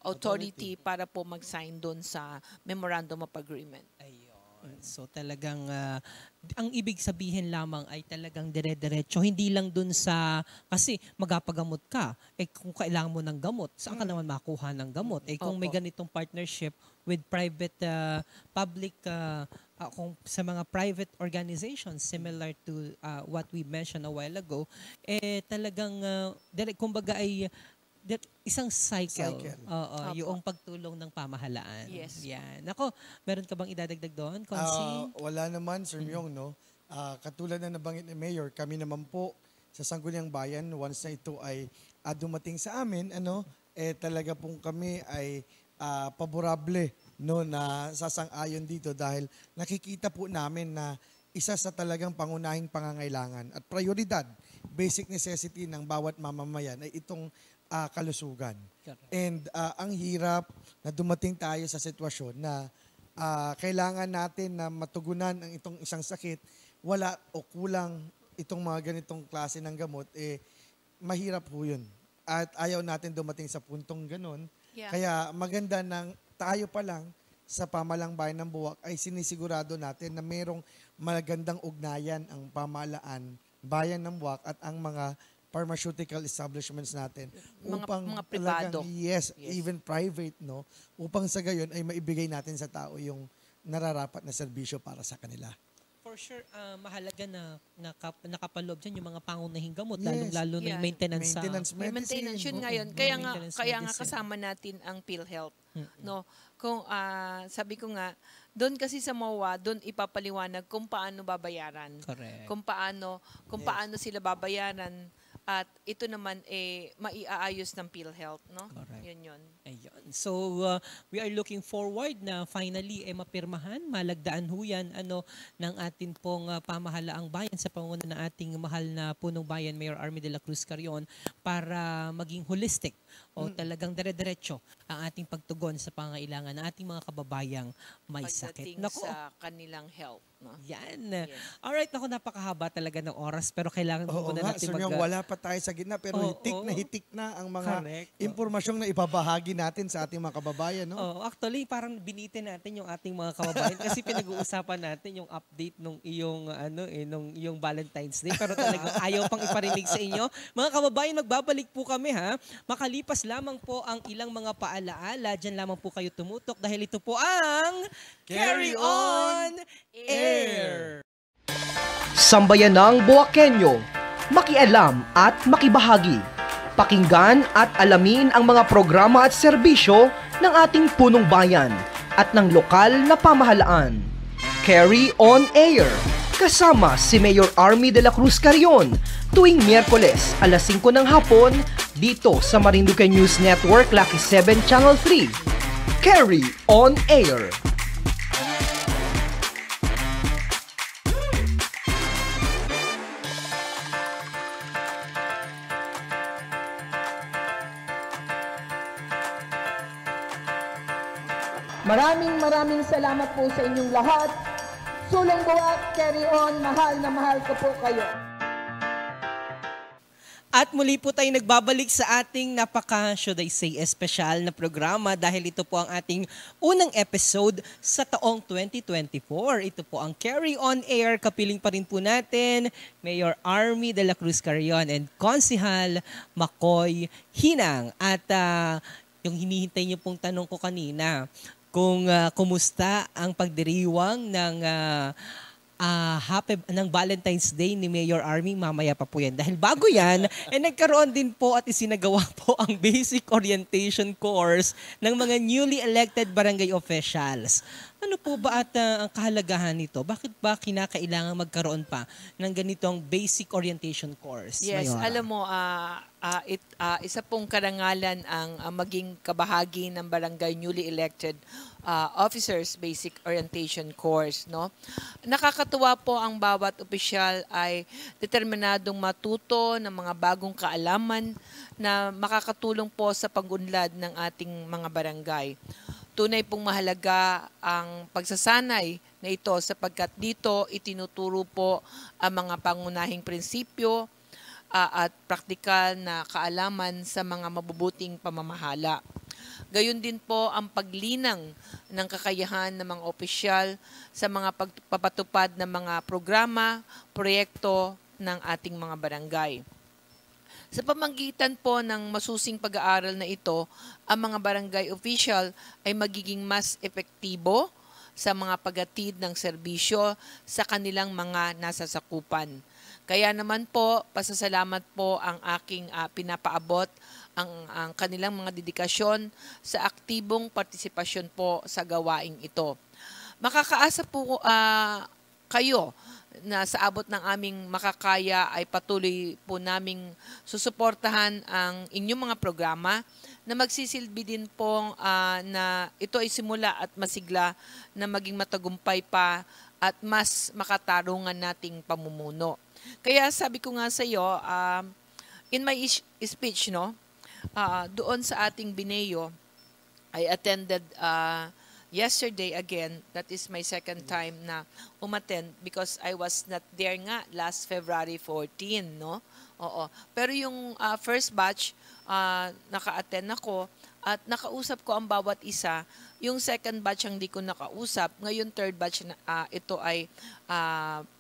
authority para po mag-sign doon sa Memorandum of Agreement. So talagang ang ibig sabihin lamang ay talagang dire-diretso, hindi lang dun sa, kasi magapagamot ka, kung kailangan mo ng gamot, saan ka naman makuha ng gamot? Kung may ganitong partnership with private, public, kung sa mga private organizations similar to what we mentioned a while ago, talagang, kumbaga ay isang cycle. Yung pagtulong ng pamahalaan. Yes. Yan. Ako, meron ka bang idadagdag doon, Consi? Wala naman, Sir Myong, no? Katulad na nabanggit ni Mayor, kami naman po sa Sangguniang Bayan, once na ito ay dumating sa amin, talaga pong kami ay paborable, no, na sasang-ayon dito dahil nakikita po namin na isa sa talagang pangunahing pangangailangan at prioridad, basic necessity ng bawat mamamayan ay itong kalusugan. And ang hirap na dumating tayo sa sitwasyon na kailangan natin na matugunan ang itong isang sakit, wala o kulang itong mga ganitong klase ng gamot, mahirap po yun. At ayaw natin dumating sa puntong ganun. Yeah. Kaya maganda nang tayo pa lang sa pamalang bayan ng Buwak ay sinisigurado natin na mayroong magandang ugnayan ang pamalaan, bayan ng Buwak at ang mga pharmaceutical establishments natin upang mga pribado. Yes, even private, no, upang sa gayon ay maibigay natin sa tao yung nararapat na serbisyo para sa kanila. For sure, mahalaga na nakapaloob dyan yung mga pangunahing gamot, Yes. lalo na yung maintenance sa... May maintenance yun ngayon. Kaya nga kasama natin ang PhilHealth. No? Kung sabi ko nga, doon kasi sa MOA, doon ipapaliwanag kung paano babayaran. Correct. Kung paano sila babayaran. At ito naman maiaayos ng PhilHealth, no? Correct. Yun. Ayun. So, we are looking forward na finally mapirmahan, malagdaan ho yan ng atin pong pamahalaang bayan sa pangunguna ng ating mahal na punong bayan, Mayor Army de la Cruz Carrion, para maging holistic o talagang dire-diretso ang ating pagtugon sa pangailangan ng ating mga kababayang may sakit. Pagdating sa kanilang health. No? Yan. Yes. Alright, nakapakahaba talaga ng oras pero kailangan Oo muna nga, natin Sir Myong, wala pa tayo sa gitna pero hitik na ang mga Correct. impormasyong na ibabahagi natin sa ating mga kababayan. No? Actually, parang binitin natin yung ating mga kababayan kasi pinag-uusapan natin yung update nung yung Valentine's Day pero talagang ayaw pang iparinig sa inyo. Mga kababayan, magbabalik po kami ha. Makalipas lamang po ang ilang mga paalaala. Diyan lamang po kayo tumutok dahil ito po ang Carry On Air! Sambayanang Buwakenyo, makialam at makibahagi. Pakinggan at alamin ang mga programa at serbisyo ng ating punong bayan at ng lokal na pamahalaan. Carry On Air, kasama si Mayor Army de la Cruz Carrion, tuwing Miyerkules alas 5 ng hapon dito sa Marinduque News Network Lucky 7 Channel 3. Carry On Air. Maraming salamat po sa inyong lahat. Sulong buwak, carry on, mahal na mahal ko po kayo. At muli po tayo nagbabalik sa ating should I say, espesyal na programa dahil ito po ang ating unang episode sa taong 2024. Ito po ang Carry On Air. Kapiling pa rin po natin Mayor Army de la Cruz Carrion and Konsehal Makoy Hinang. At yung hinihintay niyo pong tanong ko kanina, kung kumusta ang pagdiriwang ng Valentine's Day ni Mayor Army, mamaya pa po yan. Dahil bago yan, nagkaroon din po at isinagawa po ang basic orientation course ng mga newly elected barangay officials. Ano po ba at ang kahalagahan nito? Bakit ba kinakailangan magkaroon pa ng ganitong basic orientation course? Yes, Mayora? alam mo, isa pong karangalan ang maging kabahagi ng barangay newly elected officers basic orientation course, no? Nakakatuwa po ang bawat opisyal ay determinadong matuto ng mga bagong kaalaman na makakatulong po sa pag-unlad ng ating mga barangay. Tunay pong mahalaga ang pagsasanay na ito sapagkat dito itinuturo po ang mga pangunahing prinsipyo at praktikal na kaalaman sa mga mabubuting pamamahala. Gayon din po ang paglinang ng kakayahan ng mga opisyal sa mga pagpapatupad ng mga programa, proyekto ng ating mga barangay. Sa pamamagitan po ng masusing pag-aaral na ito, ang mga barangay official ay magiging mas epektibo sa mga paghatid ng serbisyo sa kanilang mga nasasakupan. Kaya naman po, pasasalamat po ang aking pinapaabot ang kanilang mga dedikasyon sa aktibong partisipasyon po sa gawaing ito. Makakaasa po kayo na sa abot ng aming makakaya ay patuloy po naming susuportahan ang inyong mga programa na magsisilbi din po na ito ay simula at masigla na maging matagumpay pa at mas makatarungan nating pamumuno. Kaya sabi ko nga sa iyo, in my speech, no, doon sa ating Bineo, I attended yesterday again. That is my second time na umattend because I was not there nga last February 14, no? Oo. Pero yung first batch, naka-attend ako at nakausap ko ang bawat isa. Yung second batch ang di ko nakausap. Ngayon third batch ito ay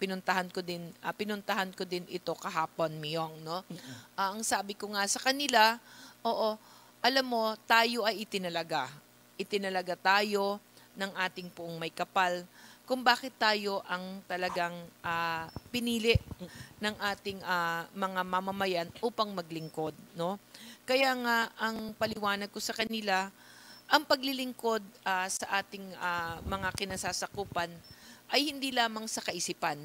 pinuntahan ko din ito kahapon, Miyong, no? Ang sabi ko nga sa kanila, oo, alam mo, tayo ay itinalaga. Itinalaga tayo ng ating poong may kapal kung bakit tayo ang talagang pinili ng ating mga mamamayan upang maglingkod, no? Kaya nga ang paliwanag ko sa kanila, ang paglilingkod sa ating mga kinasasakupan ay hindi lamang sa kaisipan.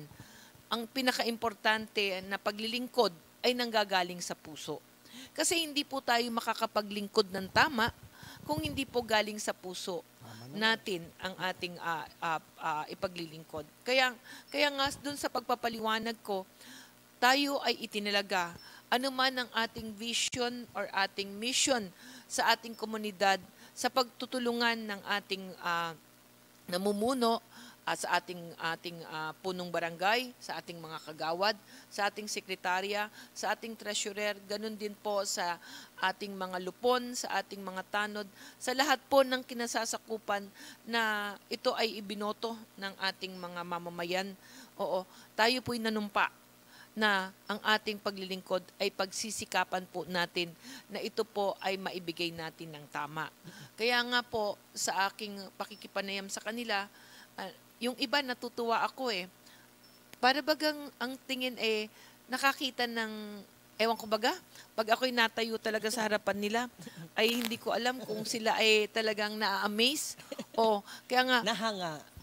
Ang pinakaimportante na paglilingkod ay nanggagaling sa puso. Kasi hindi po tayo makakapaglingkod ng tama kung hindi po galing sa puso natin ang ating ipaglilingkod. Kaya nga dun sa pagpapaliwanag ko, tayo ay itinalaga. Ano man ang ating vision or ating mission sa ating komunidad, sa pagtutulungan ng ating namumuno, sa ating punong barangay, sa ating mga kagawad, sa ating sekretarya, sa ating treasurer, ganun din po sa ating mga lupon, sa ating mga tanod, sa lahat po ng kinasasakupan na ito ay ibinoto ng ating mga mamamayan. Oo, tayo po'y nanumpa na ang ating paglilingkod ay pagsisikapan po natin na ito po ay maibigay natin ng tama. Kaya nga po sa aking pakikipanayam sa kanila, yung iba natutuwa ako Para bagang ang tingin nakakita ng, ewan ko baga, pag ako'y natayo talaga sa harapan nila, ay hindi ko alam kung sila ay talagang na-amaze o kaya nga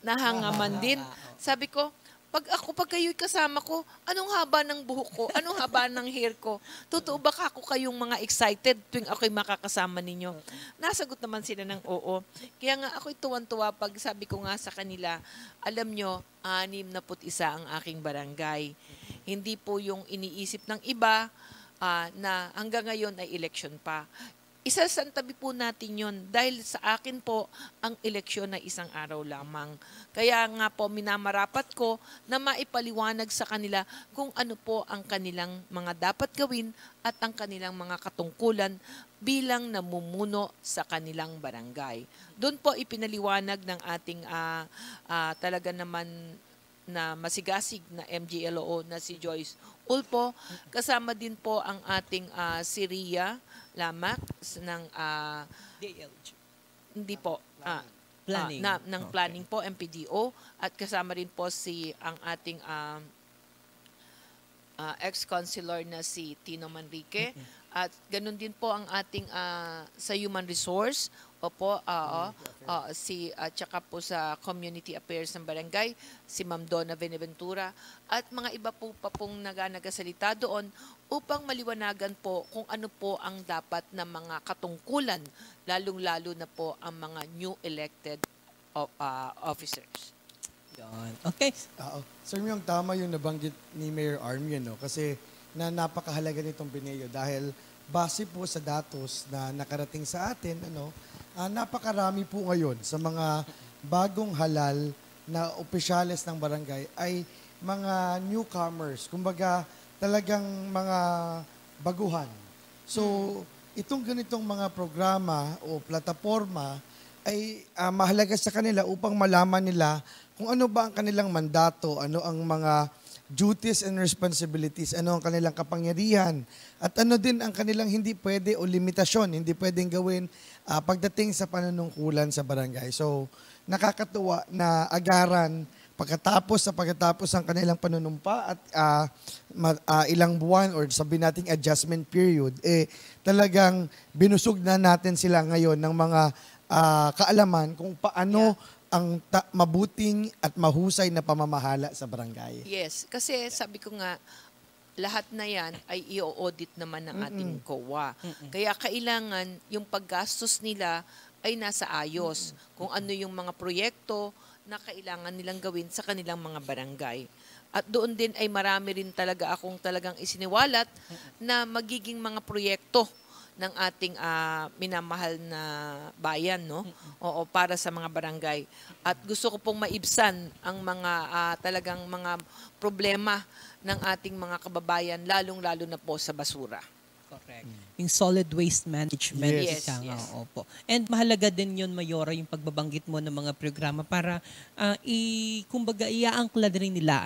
nahanga man din. Sabi ko, pag kayo'y kasama ko, anong haba ng buhok ko? Anong haba ng hair ko? Totoo ba ako kayong mga excited tuwing ako'y makakasama ninyo? Nasagot naman sila ng oo. Kaya nga ako'y tuwan-tuwa pag sabi ko nga sa kanila, alam nyo, 61 ang aking barangay. Hindi po yung iniisip ng iba na hanggang ngayon ay election pa. isasantabi po natin yon dahil sa akin po ang eleksyon ay isang araw lamang. Kaya nga po minamarapat ko na maipaliwanag sa kanila kung ano po ang kanilang mga dapat gawin at ang kanilang mga katungkulan bilang namumuno sa kanilang barangay. Doon po ipinaliwanag ng ating talaga naman na masigasig na MGLO na si Joyce Ulpo. Kasama din po ang ating si Ria Lamak ng DLG. hindi po Planning. ng planning po MPDO, at kasama rin po si ang ating ex-councilor na si Tino Manrique, at ganun din po ang ating sa human resource at saka po sa community affairs ng barangay si Ma'am Donna Benaventura, at mga iba po pa pong nagasalita doon upang maliwanagan po kung ano po ang dapat na mga katungkulan, lalong-lalo na po ang mga new elected officers. Yan. Okay. Sir Myong, tama yung nabanggit ni Mayor Army, no? Kasi napakahalaga nitong Bineo dahil base po sa datos na nakarating sa atin, napakarami po ngayon sa mga bagong halal na opisyales ng barangay ay mga newcomers, kumbaga talagang mga baguhan. So, itong ganitong mga programa o plataforma ay mahalaga sa kanila upang malaman nila kung ano ba ang kanilang mandato, ano ang mga duties and responsibilities, ano ang kanilang kapangyarihan, at ano din ang kanilang hindi pwede o limitasyon, hindi pwedeng gawin pagdating sa panunungkulan sa barangay. So, nakakatuwa na agaran pagkatapos ang kanilang panunumpa at ilang buwan or sabihin nating adjustment period, talagang binusog na natin sila ngayon ng mga kaalaman kung paano ang mabuting at mahusay na pamamahala sa barangay. Yes, kasi sabi ko nga, lahat na yan ay i-audit naman ng ating COA. Kaya kailangan yung paggastos nila ay nasa ayos. Kung ano yung mga proyekto na kailangan nilang gawin sa kanilang mga barangay. At doon din ay marami rin talaga akong talagang isiniwalat na magiging mga proyekto ng ating minamahal na bayan, no? Oo, para sa mga barangay. At gusto ko pong maibsan ang mga talagang mga problema ng ating mga kababayan, lalong-lalo na po sa basura. Correct. Yung solid waste management. Yes, ika nga, yes. opo. And mahalaga din yun, Mayora, yung pagbabanggit mo ng mga programa para kumbaga iaangkla rin nila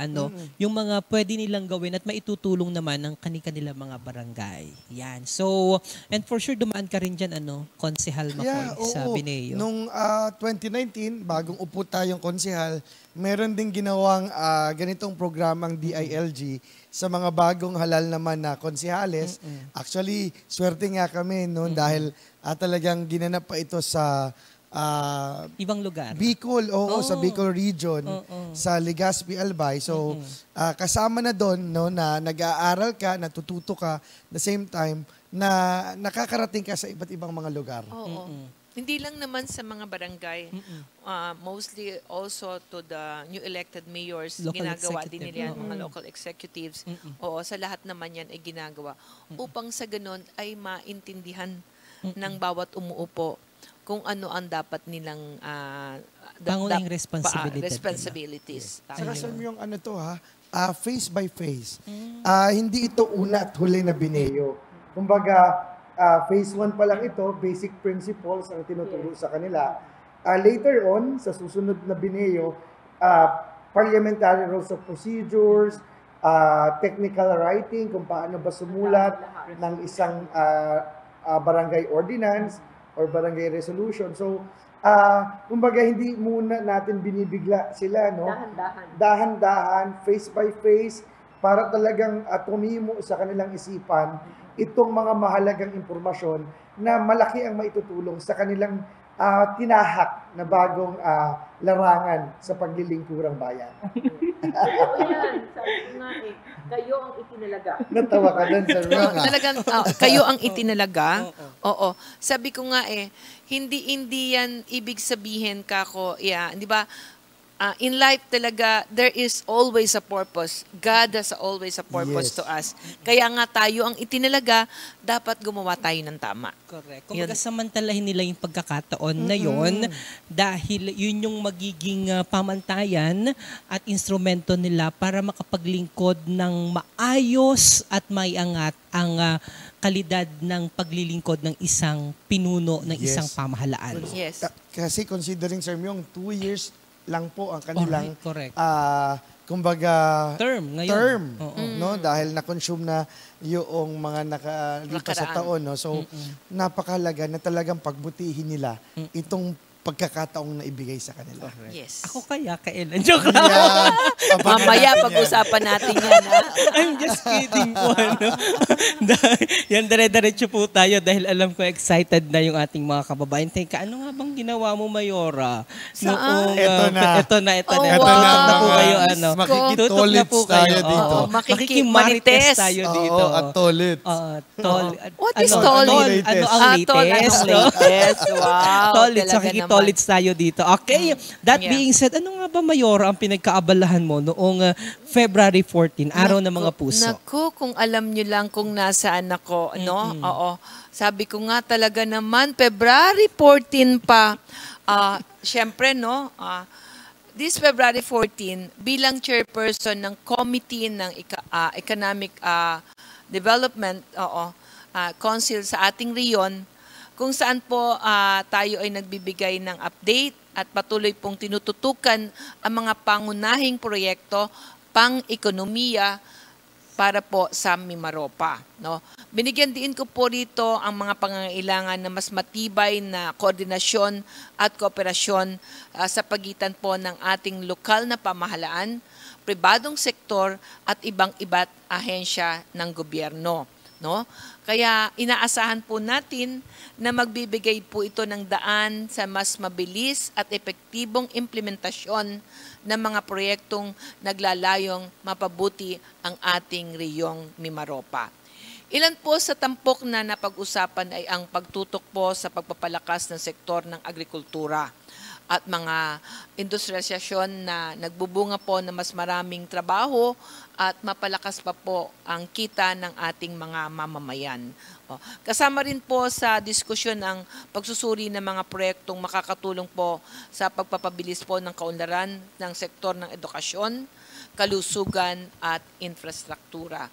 yung mga pwede nilang gawin at maitutulong naman ng kanilang mga barangay. Yan. So, and for sure dumaan ka rin dyan, Konsehal Makoy sa Bineo. Nung 2019, bagong upo tayong konsehal, meron ding ginawang ganitong programang DILG sa mga bagong halal naman na konsehales. Actually, swerte nga kami noon dahil talagang ginanap pa ito sa ibang lugar. Bicol, sa Bicol region, sa Legazpi, Albay. So, kasama na doon na nag-aaral ka, natututo ka, the same time na nakakarating ka sa iba't ibang mga lugar. Oo. Hindi lang naman sa mga barangay, mostly also to the new elected mayors, Local ginagawa executive. din nila yan, mga local executives. Oo, sa lahat naman yan ay ginagawa. Upang sa ganun ay maintindihan ng bawat umuupo kung ano ang dapat nilang Pangunahing responsibility. responsibilities. Saka sa yung face by face. Hindi ito una at huli na Bineo. Kumbaga, phase 1 pa lang ito, basic principles ang tinuturo sa kanila. Later on, sa susunod na Bineo, parliamentary rules of procedures, technical writing, kung paano ba sumulat ng isang barangay ordinance or barangay resolution. So, kumbaga hindi muna natin binibigla sila, no? Dahan-dahan, face by face, para talagang tumimo sa kanilang isipan itong mga mahalagang impormasyon na malaki ang maitutulong sa kanilang tinahak na bagong larangan sa paglilingkurang bayan. Oo yan, sabi ko nga kayo ang itinalaga. Natawa ka dun, Sir Ron. Talagang kayo ang itinalaga. Oo. Sabi ko nga hindi yan ibig sabihin di ba? in life talaga, there is always a purpose. God has always a purpose Yes. to us. Kaya nga tayo ang itinalaga, dapat gumawa tayo ng tama. Correct. Kumbaga samantalahin nila yung pagkakataon na yon dahil yun yung magiging pamantayan at instrumento nila para makapaglingkod ng maayos at maiangat ang kalidad ng paglilingkod ng isang pinuno ng Yes. isang pamahalaan. Yes. Kasi considering, Sir Myong, 2 years lang po ang kanilang Correct. kumbaga Term ngayon. term, Oo. no, dahil na-consume na yung mga nakalipas sa Nakaraan. taon, no. So napakahalaga na talagang pagbutihin nila itong pagkakataong naibigay sa kanila. Yes. Ako kaya kailan? Joke lang. Kaya, abangan Mamaya natin yan. pag-usapan natin yan. Ha? I'm just kidding po. Ano? Yan, dire-diretso po tayo dahil alam ko excited na yung ating mga kababayan. Teka, ano nga bang ginawa mo, Mayora? Saan? Ito na. Ito na. Oh, Ito Tutok na, na po mga kayo. Ano? makikitolits Tutok na po tayo kayo. dito. Oo. Makikimarites tayo dito. Oo, at toilet. What is tol? Ano ang Tol, latest? anong no? latest? Wow. Tolits, talaga makikitolits tayo dito. Okay, that Yeah. being said, ano nga ba, Mayora, ang pinagkaabalahan mo noong February 14, araw ng mga puso? Naku, kung alam nyo lang kung nasaan ako, no? Oo. Sabi ko nga talaga naman, February 14 pa. Siyempre, no? This February 14, bilang chairperson ng committee ng Economic Development Council sa ating riyon, kung saan po tayo ay nagbibigay ng update at patuloy pong tinututukan ang mga pangunahing proyekto pang-ekonomiya para po sa Mimaropa. No? Binigyan din ko po rito ang mga pangangailangan na mas matibay na koordinasyon at kooperasyon sa pagitan po ng ating lokal na pamahalaan, pribadong sektor at ibang-iba't ahensya ng gobyerno. No? Kaya inaasahan po natin na magbibigay po ito ng daan sa mas mabilis at epektibong implementasyon ng mga proyektong naglalayong mapabuti ang ating reyong Mimaropa. Ilan po sa tampok na napag-usapan ay ang pagtutok po sa pagpapalakas ng sektor ng agrikultura at mga industrialisasyon na nagbubunga po ng mas maraming trabaho at mapalakas pa po ang kita ng ating mga mamamayan. Kasama rin po sa diskusyon ang pagsusuri ng mga proyektong makakatulong po sa pagpapabilis po ng kaunlaran ng sektor ng edukasyon, kalusugan at infrastruktura.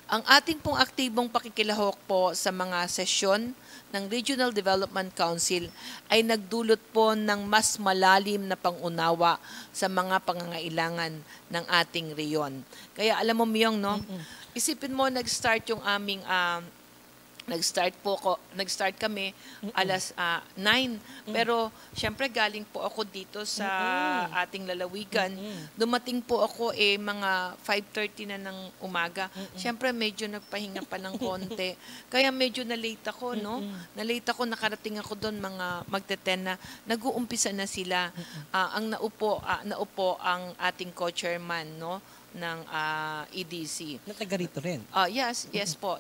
Ang ating pong aktibong pakikilahok po sa mga sesyon ng Regional Development Council ay nagdulot po ng mas malalim na pangunawa sa mga pangangailangan ng ating reyon. Kaya alam mo, Myong, no? Isipin mo, nag-start yung aming nag-start kami alas 9. Pero syempre galing po ako dito sa ating lalawigan. Dumating po ako mga 5:30 na ng umaga. Syempre medyo nagpahinga pa ng konti. Kaya medyo na-late ako, no? Na-late ako, nakarating ako doon mga magte-10 na. Nag-uumpisa na sila. Ang naupo ang ating co-chairman, no? Ng EDC. Na taga rito rin. Yes po.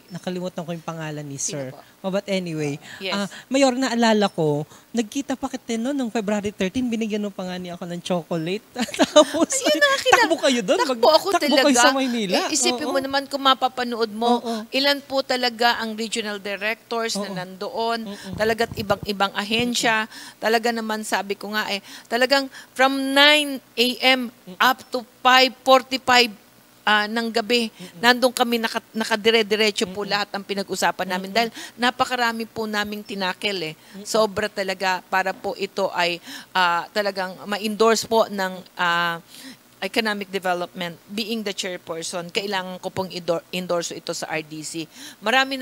Nakalimutan ko yung pangalan ni Sino Sir. po? But anyway, Yes. Mayor, naalala ko, nagkita pa kita noong February 13, binigyan mo pa nga niya ako ng chocolate. Tapos, takbo kayo doon. Takbo ako takbo talaga. kayo sa Maynila. Isipin mo naman kung mapapanood mo, ilan po talaga ang regional directors na nandoon, talaga't ibang-ibang ahensya. Talaga naman sabi ko nga talagang from 9 a.m. up to 5:45 ng gabi, nandun kami nakadire-diretso po lahat ang pinag-usapan namin dahil napakarami po naming tinakel Sobra talaga para po ito ay talagang ma-endorse po ng economic development. Being the chairperson, kailangan ko pong endorse ito sa RDC. Marami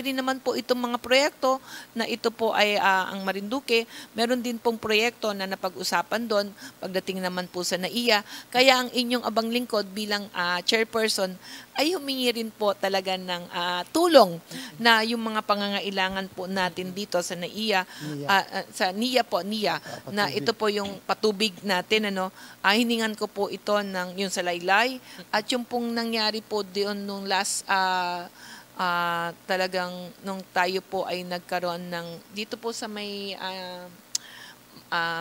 rin naman po itong mga proyekto na ito po ay ang Marinduque. Meron din pong proyekto na napag-usapan doon pagdating naman po sa NAIA. Kaya ang inyong abang lingkod bilang chairperson ay humingi rin po talaga ng tulong na yung mga pangangailangan po natin dito sa NAIA, sa NIA na ito po yung patubig natin, hiningan ko po ito ng yung sa Laylay at yung pong nangyari po doon nung last talagang nung tayo po ay nagkaroon ng dito po sa may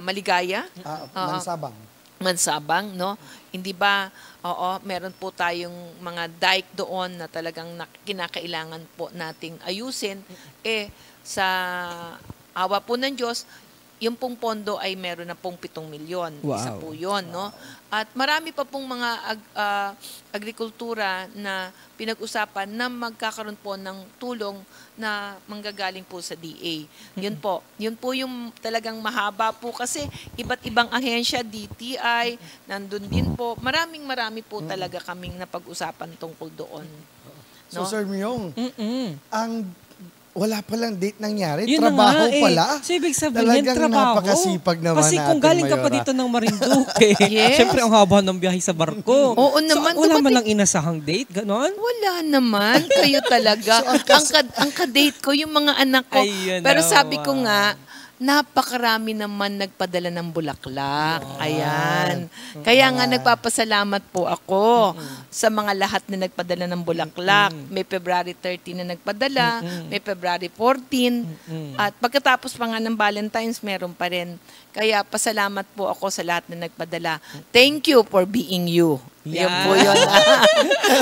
maligaya. Mansabang. Mansabang, no? Hindi ba, meron po tayong mga dike doon na talagang kinakailangan po nating ayusin. Sa awa po ng Diyos, yung pong pondo ay meron na pong 7 milyon. Wow. Isa po yun, no? At marami pa pong mga agrikultura na pinag-usapan na magkakaroon po ng tulong na manggagaling po sa DA. Yun po yung talagang mahaba po kasi iba't ibang ahensya, DTI, nandun din po. Marami po talaga kaming napag-usapan tungkol doon. So, No? Sir Myong, Mm-mm. ang wala palang date nangyari. Yun na Trabaho nga, pala. So, ibig sabihin, Talagang trabaho. napakasipag naman Kasi kung natin, galing ka pa Mayora. dito ng Marinduque, Yes. syempre ang haba ng biyahe sa barko. Oo naman, So, wala man dumating- lang inasahang date, ganon? Wala naman. Kayo talaga. ang ka-date ko, yung mga anak ko. Ayun Pero sabi ko naman. nga, napakarami naman nagpadala ng bulaklak. Ayan. Kaya nga nagpapasalamat po ako sa mga lahat na nagpadala ng bulaklak. May February 13 na nagpadala, may February 14, at pagkatapos pa nga ng Valentine's, meron pa rin. Kaya pasalamat po ako sa lahat na nagpadala. Thank you for being you. Yan po yun.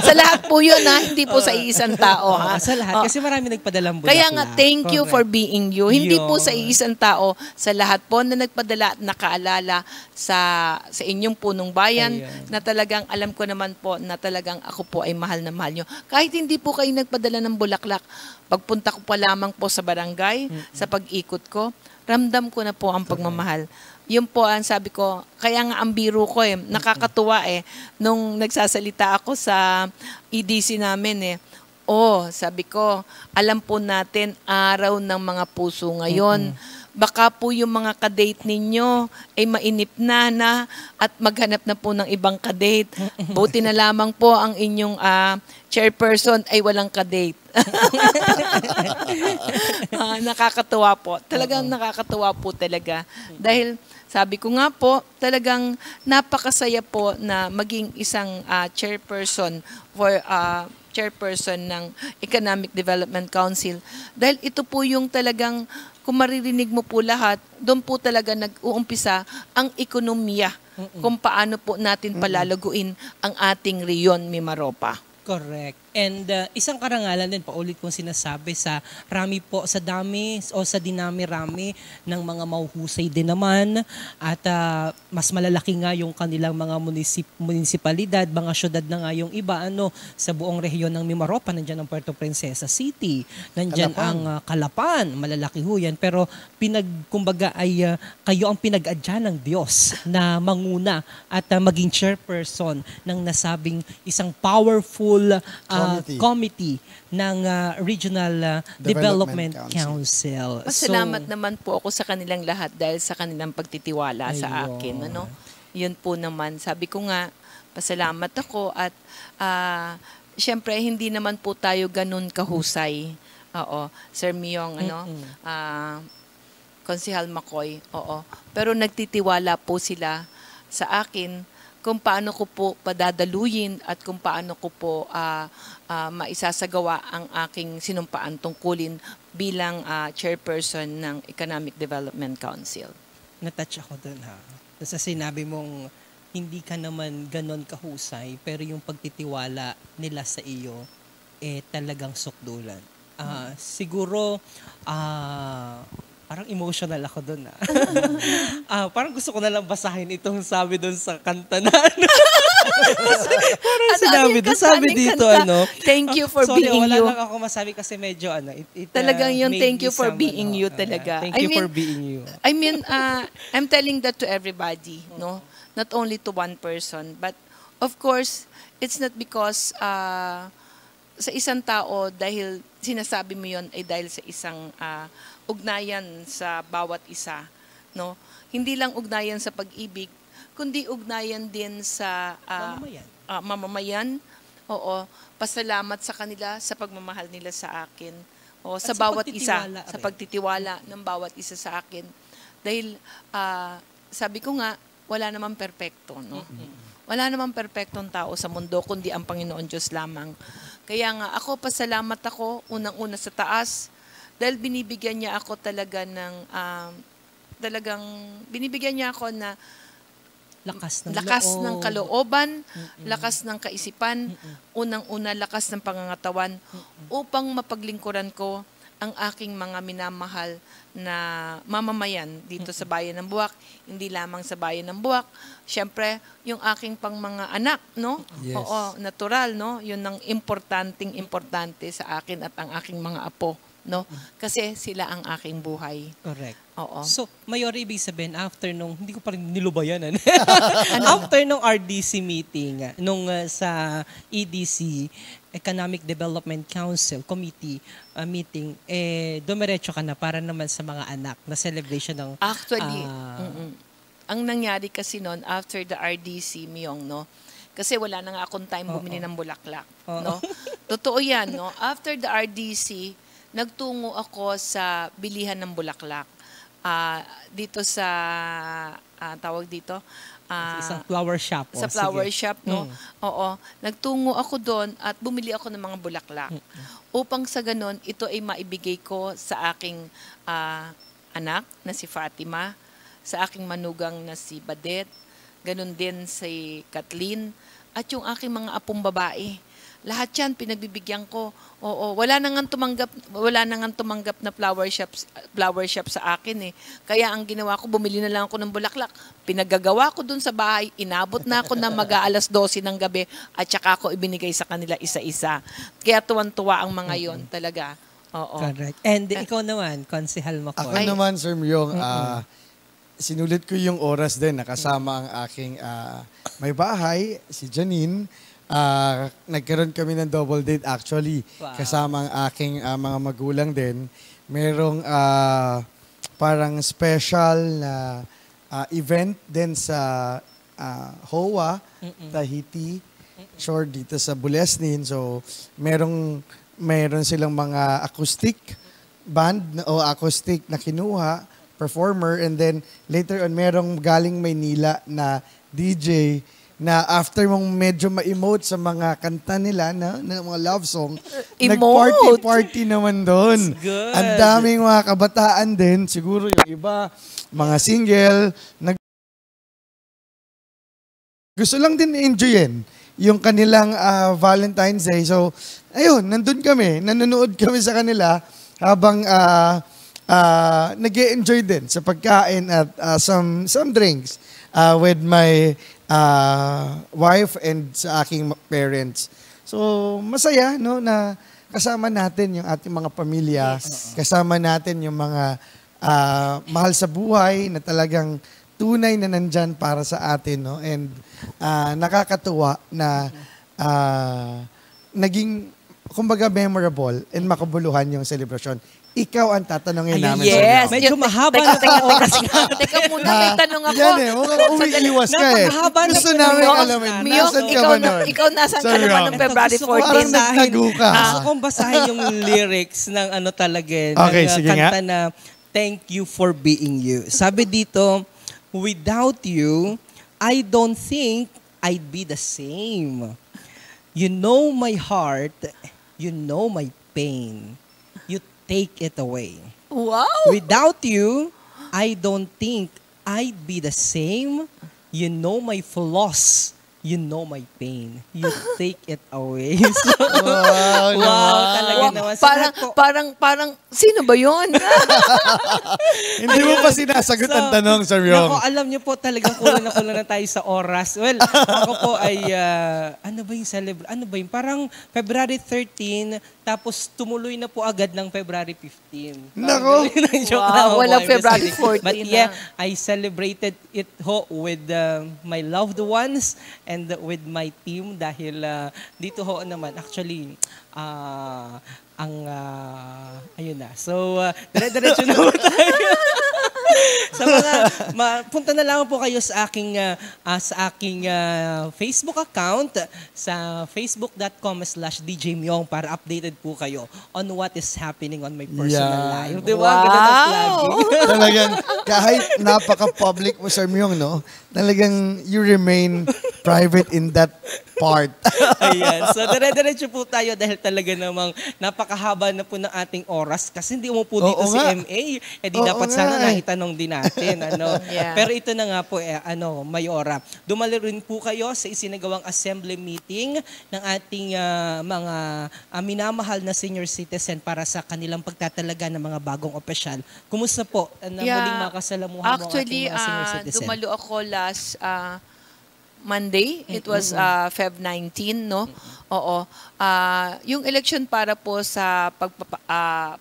Sa lahat po yun, hindi po sa iisang tao. Sa lahat, kasi marami nagpadalang bulaklak. Kaya nga, thank you for Correct. being you. Hindi po Yun. sa iisang tao, sa lahat po na nagpadala at nakaalala sa inyong punong bayan, Ayan. na talagang alam ko naman po na talagang ako po ay mahal na mahal nyo. Kahit hindi po kayo nagpadala ng bulaklak, pagpunta ko pa lamang po sa barangay, sa pag-ikot ko, ramdam ko na po ang pagmamahal. Yun po ang sabi ko, kaya nga ang biro ko nakakatuwa nung nagsasalita ako sa EDC namin sabi ko, alam po natin araw ng mga puso ngayon. Baka po yung mga kadate ninyo ay mainip na at maghanap na po ng ibang kadate. Buti na lamang po ang inyong chairperson ay walang kadate. Nakakatuwa po. Talagang nakakatuwa po talaga. Dahil sabi ko nga po, talagang napakasaya po na maging isang chairperson ng Economic Development Council. Dahil ito po yung talagang, kung maririnig mo po lahat, doon po talaga nag-uumpisa ang ekonomiya kung paano po natin palalaguin ang ating Rion Mimaropa. Correct. And isang karangalan din, paulit kong sinasabi, sa rami po, sa dami o sa dinami-rami ng mga mahuhusay din naman, at mas malalaki nga yung kanilang mga munisipalidad, mga syudad na nga yung iba, sa buong rehiyon ng Mimaropa. Nandyan ang Puerto Princesa City, nandyan Calapan. ang Calapan, malalaki ho yan. Pero kumbaga ay kayo ang pinag-adya ng Diyos na manguna at maging chairperson ng nasabing isang powerful committee ng Regional Development Development Council. Pasalamat naman po ako sa kanilang lahat dahil sa kanilang pagtitiwala sa Ayun. akin. Yun po naman. Sabi ko nga, pasalamat ako at syempre hindi naman po tayo ganun kahusay. Oo, Sir Myong, Konsehal Makoy, Pero nagtitiwala po sila sa akin kung paano ko po padadaluyin at kung paano ko po maisasagawa ang aking sinumpaan tungkulin bilang chairperson ng Economic Development Council. Natouch ako dun, ha. Sa sinabi mong hindi ka naman ganon kahusay, pero yung pagtitiwala nila sa iyo, talagang sukdulan. Siguro, parang emotional ako doon. Parang gusto ko na lang basahin itong sabi doon sa kanta na parang sinabi doon, sabi dito Thank you for sorry, being wala you. lang ako masabi kasi medyo Talagang yung made thank me you for some, being you talaga. Thank you for being you. I mean, I'm telling that to everybody, no? Not only to one person, but of course, it's not because sa isang tao dahil sinasabi mo yon ay dahil sa isang ugnayan sa bawat isa, no? Hindi lang ugnayan sa pag-ibig, kundi ugnayan din sa mamamayan. Oo, pasalamat sa kanila sa pagmamahal nila sa akin. O sa sa bawat isa, pagtitiwala sa rin. pagtitiwala ng bawat isa sa akin. Dahil sabi ko nga, wala namang perpekto, no? Wala namang perpektong tao sa mundo kundi ang Panginoon Diyos lamang. Kaya nga ako, pasalamat ako unang-una sa taas dahil binibigyan niya ako talaga ng talagang binibigyan niya ako na Lakas ng lakas loob. ng kalooban, lakas ng kaisipan, unang-una lakas ng pangangatawan upang mapaglingkuran ko ang aking mga minamahal na mamamayan dito sa Bayan ng Buwak, hindi lamang sa Bayan ng Buwak. Siyempre, yung aking pang mga anak, no? Yes. Oo, natural, no? Yun ang importante sa akin at ang aking mga apo, no? Kasi sila ang aking buhay. Correct. Oo. So, Mayor, ibig sabihin, after nung, hindi ko pa rin nilubayan, after nung RDC meeting, nung sa EDC, Economic Development Council Committee meeting, dumiretso ka na para naman sa mga anak na celebration ng... Actually, ang nangyari kasi noon, after the RDC, Miyong, no? Kasi wala na nga akong time bumili ng bulaklak, no? Totoo yan, no? After the RDC, nagtungo ako sa bilihan ng bulaklak. Dito sa, tawag dito, isang flower shop. sa flower shop, no? Oo. Nagtungo ako doon at bumili ako ng mga bulaklak. Upang sa ganun, ito ay maibigay ko sa aking anak na si Fatima, sa aking manugang na si Badet, ganun din si Kathleen, at yung aking mga apong babae. Lahat yan pinagbibigyan ko. Oo, wala nang tumanggap na flower shop sa akin eh. Kaya ang ginawa ko, bumili na lang ako ng bulaklak. Pinagagawa ko dun sa bahay, inabot na ako na mag-aalas 12 ng gabi at saka ako ibinigay sa kanila isa-isa. Kaya tuwan-tuwa ang mga yon talaga. Oo. Correct. And ikaw naman, Konsehal Makoy. Ako naman, Sir Myong, sinulit ko yung oras din. Nakasama ang aking may bahay, si Janine. Nagkaroon kami ng double date actually. Wow. Kasama ang aking mga magulang din. Merong parang special na event din sa HOA, Tahiti, shore dito sa Bulesnin. So, meron silang mga acoustic band o acoustic na kinuha, performer, and then later on merong galing Maynila na DJ na after mong medyo ma-emote sa mga kanta nila na mga love song, nag-party naman doon. good. Ang daming mga kabataan din, siguro yung iba, mga single, gusto lang din enjoyin yung kanilang Valentine's Day. So, ayun, nandun kami, nanonood kami sa kanila habang nag-e-enjoy din sa pagkain at some drinks with my wife and sa aking parents. So, masaya, no, na kasama natin yung ating mga pamilya, kasama natin yung mga mahal sa buhay na talagang tunay na nandyan para sa atin, no? And nakakatuwa na naging, kumbaga, memorable and makabuluhan yung celebration. Ikaw ang tatanungin namin. Yes. Medyo mahaba na Teka muna, may tanong ako. Yan eh, mukhang umiiwas ka eh. Napakahaba na Gusto po namin yung alamin, Miyong, nasan ka ba nun? ikaw nasan ka Sorry, naman Ram. ng February Gusto ko 14? Parang nagtago ka. Gusto kong basahin yung lyrics ng ano talaga, Okay, ng sige kanta nga. na Thank You for Being You. Sabi dito, without you, I don't think I'd be the same. You know my heart, you know my pain. You take it away. Wow! Without you, I don't think I'd be the same. You know my flaws. You know my pain. You take it away. So, wow, talaga naman. Sa lahat po- Parang, sino ba yun? Hindi mo pa sinasagot ang tanong, Sir Myong. Nako, alam niyo po talagang kulang na tayo sa oras. Well, ako po ay, ano ba yung parang February 13, tapos tumuloy na po agad ng February 15. Nako. Wow, walang February 14 But yeah, na. I celebrated it with my loved ones and with my team dahil dito ho naman, actually, ayun na. So, dire-diretso na po tayo. Sa punta na lang po kayo sa aking Facebook account sa facebook.com/DJ Myong para updated po kayo on what is happening on my personal life. Di ba? Ganun ang lagi. Talagang kahit napaka-public mo, Sir Myong, no? Talagang you remain private in that part. Ayan. So, dire-diretso po tayo dahil talaga namang napakahaba na po ng ating oras kasi hindi umupo dito Oo si nga. MA. Eh di Oo dapat nga sana eh. naitanong din natin. Ano? Yeah. Pero ito na nga po, Mayora. Dumalo rin po kayo sa isinagawang assembly meeting ng ating mga minamahal na senior citizen para sa kanilang pagtatalaga ng mga bagong opisyal. Kumusta po na muling makasalamuha mo ang Actually, ating mga senior citizen? dumalo ako last Monday. It was Feb 19, no? Oo. Yung election para po sa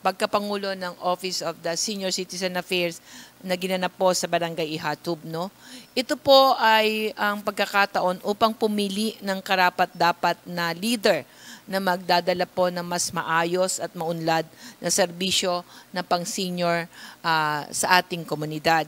pagkapangulo ng Office of the Senior Citizen Affairs na ginanap po sa Barangay Ihatub, no? Ito po ay ang pagkakataon upang pumili ng karapat-dapat na leader na magdadala po ng mas maayos at maunlad na serbisyo na pang-senior sa ating komunidad.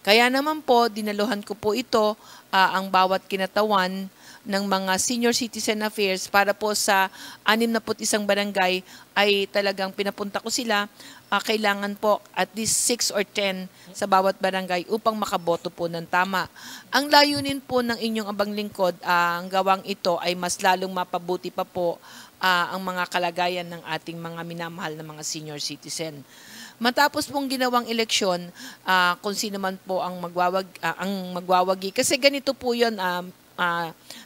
Kaya naman po, dinaluhan ko po ito ang bawat kinatawan ng mga senior citizen affairs para po sa 61 barangay ay talagang pinapunta ko sila. Kailangan po at least 6 or 10 sa bawat barangay upang makaboto po ng tama. Ang layunin po ng inyong abang lingkod, ang gawang ito ay mas lalong mapabuti pa po ang mga kalagayan ng ating mga minamahal na mga senior citizen. Matapos pong ginawang eleksyon, kung sino man po ang magwawagi. Kasi ganito po yun,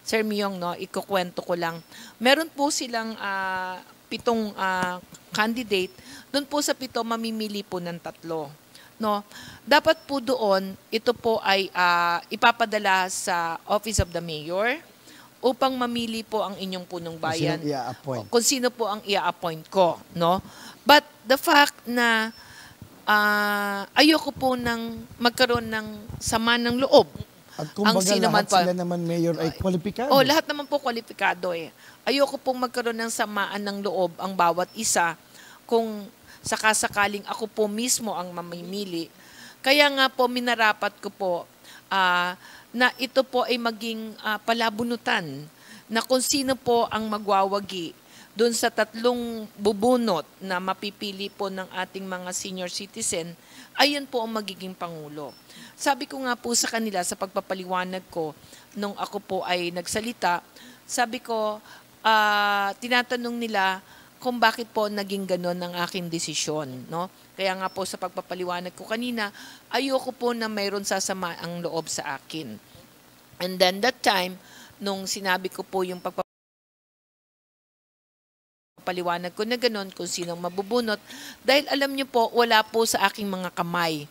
Sir Myong, no, ikukwento ko lang. Meron po silang 7 candidate. Doon po sa 7, mamimili po ng 3. No? Dapat po doon, ito po ay ipapadala sa Office of the Mayor upang mamili po ang inyong punong bayan. Sino i-appoint? Kung sino po ang i-appoint ko. No? But the fact na ayoko po nang magkaroon ng sama ng loob. At kumbaga sino man lahat po. sila naman mayor ay kwalipikado. Lahat naman po kwalipikado eh. Ayoko pong magkaroon ng samaan ng loob ang bawat isa kung sakasakaling ako po mismo ang mamimili. Kaya nga po minarapat ko po na ito po ay maging palabunutan na kung sino po ang magwawagi doon sa 3 bubunot na mapipili po ng ating mga senior citizen, ayun po ang magiging pangulo. Sabi ko nga po sa kanila sa pagpapaliwanag ko, nung ako po ay nagsalita, sabi ko, tinatanong nila kung bakit po naging ganon ang aking desisyon. No? Kaya nga po sa pagpapaliwanag ko kanina, ayoko po na mayroon sasama ang loob sa akin. And then that time, nung sinabi ko po yung paliwanag ko na gano'n kung sinong mabubunot. Dahil alam niyo po, wala po sa aking mga kamay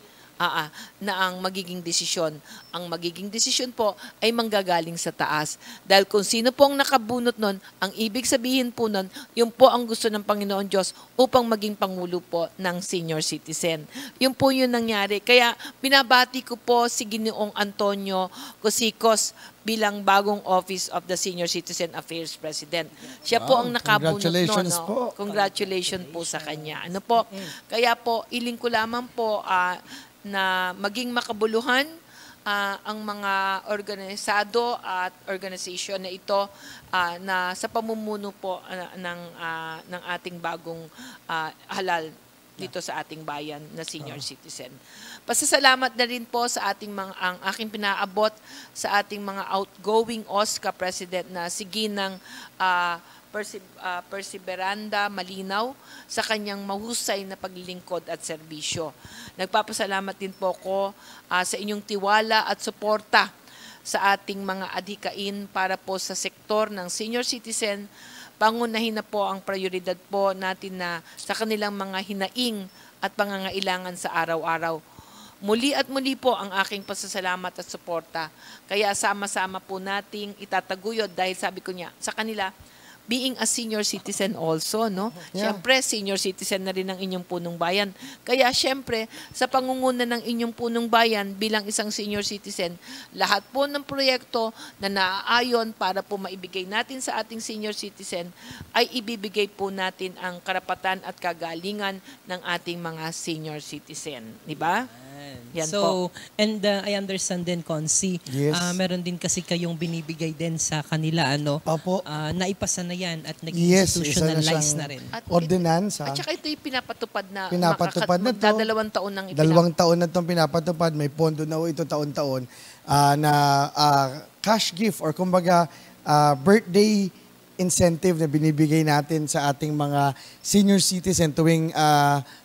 na ang magiging desisyon. Ang magiging desisyon po ay manggagaling sa taas. Dahil kung sino po ang nakabunot nun, ang ibig sabihin po nun, yun po ang gusto ng Panginoon Diyos upang maging Pangulo po ng senior citizen. Yun po yun nangyari. Kaya binabati ko po si Ginoong Antonio Cosicos bilang bagong Office of the Senior Citizen Affairs President. Siya po ang nakabunot Congratulations no? po. Congratulations po sa kanya. Ano po? Kaya po, iling ko lamang po na maging makabuluhan ang mga organisado at organization na ito na sa pamumuno po ng ating bagong halal dito sa ating bayan na senior citizen. Pasasalamat na rin po sa ang aking pinaabot sa ating mga outgoing OSCA President na si Ginang Perseveranda Malinaw sa kanyang mahusay na paglilingkod at serbisyo. Nagpapasalamat din po ko sa inyong tiwala at suporta sa ating mga adhikain para po sa sektor ng senior citizen. Pangunahin na po ang prioridad po natin na sa kanilang mga hinaing at pangangailangan sa araw-araw. Muli at muli po ang aking pasasalamat at suporta. Kaya sama-sama po nating itataguyod dahil sabi ko niya sa kanila, being a senior citizen also, no? Yeah. Siyempre, senior citizen na rin ang inyong punong bayan. Kaya siyempre, sa pangunguna ng inyong punong bayan bilang isang senior citizen, lahat po ng proyekto na naaayon para po maibigay natin sa ating senior citizen ay ibibigay po natin ang karapatan at kagalingan ng ating mga senior citizen. Di ba? Yan So, and I understand din, Consi, Yes. meron din kasi kayong binibigay din sa kanila, ano? Opo. Naipasa na yan at naging Yes, isa na institutionalized siyang na rin. At ordinansa. At saka ito yung pinapatupad na Pinapatupad na to. magdadalawang taon nang 2 taon na itong pinapatupad. May pondo na ito taon-taon na cash gift or kumbaga birthday incentive na binibigay natin sa ating mga senior citizen tuwing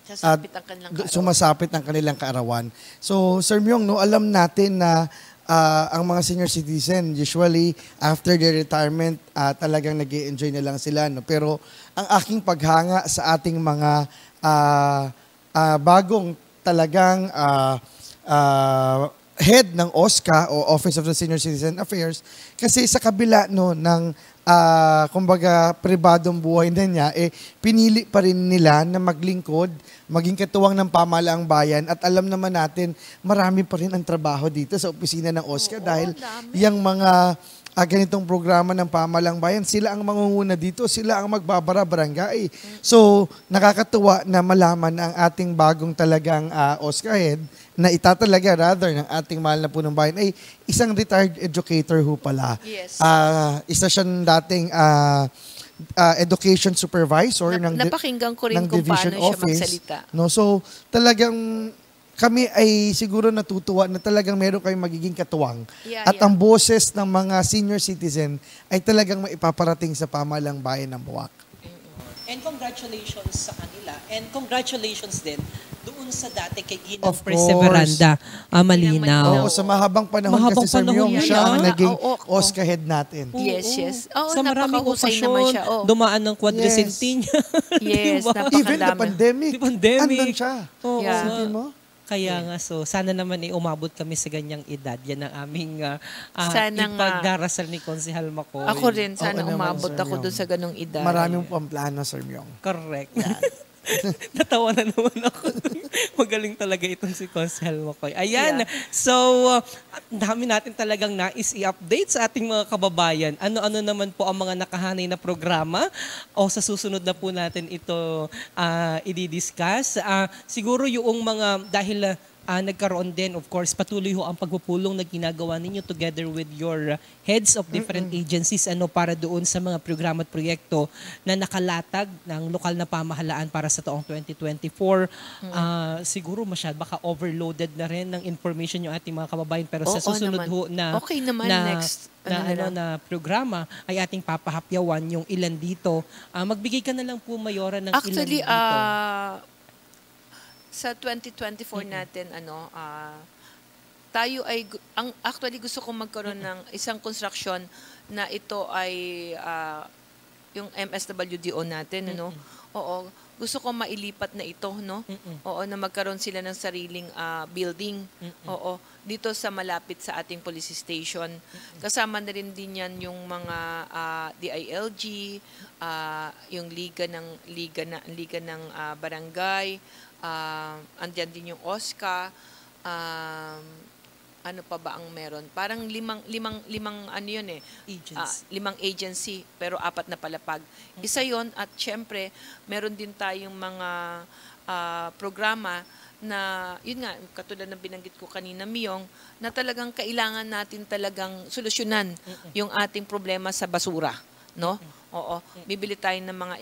Sasapit ang kanilang kaarawan. sumasapit ang kanilang kaarawan. So, Sir Myong, no, alam natin na ang mga senior citizen, usually, after their retirement, talagang nag enjoy na lang sila. No? Pero ang aking paghanga sa ating mga bagong talagang head ng OSCA o Office of the Senior Citizen Affairs, kasi sa kabila no, ng kumbaga pribadong buhay na niya, pinili pa rin nila na maglingkod, maging katuwang ng pamahalaang bayan at alam naman natin marami pa rin ang trabaho dito sa opisina ng OSCA dahil yung mga ganitong programa ng pamahalaang bayan, sila ang mangunguna dito, sila ang magbabara barangay. So, nakakatuwa na malaman ang ating bagong talagang OSCA head na itatalaga rather ng ating mahal na punong bayan ay isang retired educator ho pala. Yes. Isa siyang dating education supervisor Napakinggan ko rin ng kung division paano siya office. magsalita. No, so talagang kami ay siguro natutuwa na talagang meron kayong magiging katuwang. At ang boses ng mga senior citizen ay talagang maipaparating sa pamahalang bayan ng Buwak. And congratulations sa kanila. And congratulations din doon sa dati kay Ginang Of Perseveranda, Malinaw. Oo, sa mahabang panahon Mahabang kasi Sir panahon Myong, yan, siya ang ah. naging Oo. OSCA head natin. Yes, yes. Oo, Sa maraming napakahusay okasyon, naman siya. Oo. dumaan ng quadricentennial. Yes, Diba? Even the napakadami. pandemic, The pandemic. andun siya. Oo. Yeah. Isipin mo? Kaya nga, so sana naman umabot kami sa ganyang edad. Yan ang aming Sana nga. ipagdarasal ni Konsehal Makoy. Ako rin, sana Oo naman, umabot Sir ako Myong. doon sa ganong edad. Maraming pang plano, Sir Myong. Correct. Natawa na naman ako. Magaling talaga itong si Konsehal Makoy. Ayan. Yeah. So, dami natin talagang nais i-update sa ating mga kababayan. Ano-ano naman po ang mga nakahanay na programa o sa susunod na po natin ito i-discuss. Siguro yung mga, dahil nagkaroon din, of course, patuloy ho ang pagpupulong na ginagawa ninyo together with your heads of different agencies para doon sa mga programa at proyekto na nakalatag ng lokal na pamahalaan para sa taong 2024. Siguro baka overloaded na rin ng information yung ating mga kababayan, pero sa Oo susunod naman. ho na Okay naman, next. na programa ay ating papahapyawan yung ilan dito. Magbigay ka na lang po, Mayora, ng Actually, ilan dito. sa 2024 natin, tayo ay, actually gusto kong magkaroon ng isang construction na ito ay yung MSWDO natin, ano? Oo, gusto ko mailipat na ito, no? Oo, na magkaroon sila ng sariling building. Oo, dito sa malapit sa ating police station. Kasama na rin din yan yung mga DILG, yung liga ng barangay, andyan din yung OSCA, ano pa ba ang meron? Parang limang ano yun Agents. 5 agency, pero 4 na palapag. Isa yon, at syempre, meron din tayong mga programa na, yun nga, katulad ng binanggit ko kanina, Miyong, na talagang kailangan natin talagang solusyonan yung ating problema sa basura, no? Oo, bibili tayo ng mga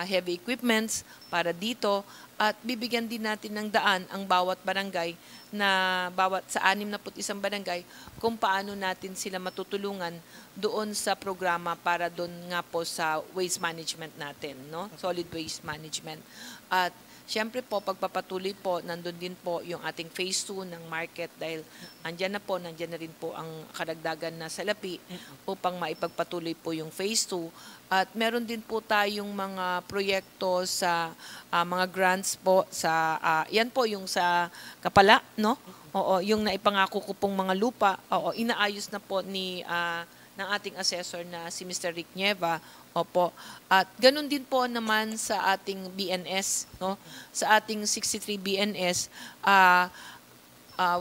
heavy equipments para dito at bibigyan din natin ng daan ang bawat barangay na bawat sa 61 barangay kung paano natin sila matutulungan doon sa programa para doon nga po sa waste management natin, no? Solid waste management. At siyempre po, pagpapatuloy po, nandun din po yung ating phase 2 ng market dahil andyan na rin po ang karagdagan na salapi upang maipagpatuloy po yung phase 2. At meron din po tayong mga proyekto sa mga grants po sa, yan po yung sa Kapala, no? Oo, yung naipangako ko pong mga lupa, inaayos na po ng ating assessor na si Mr. Rick Nieva. Opo. At ganun din po naman sa ating BNS, no? Sa ating 63 BNS,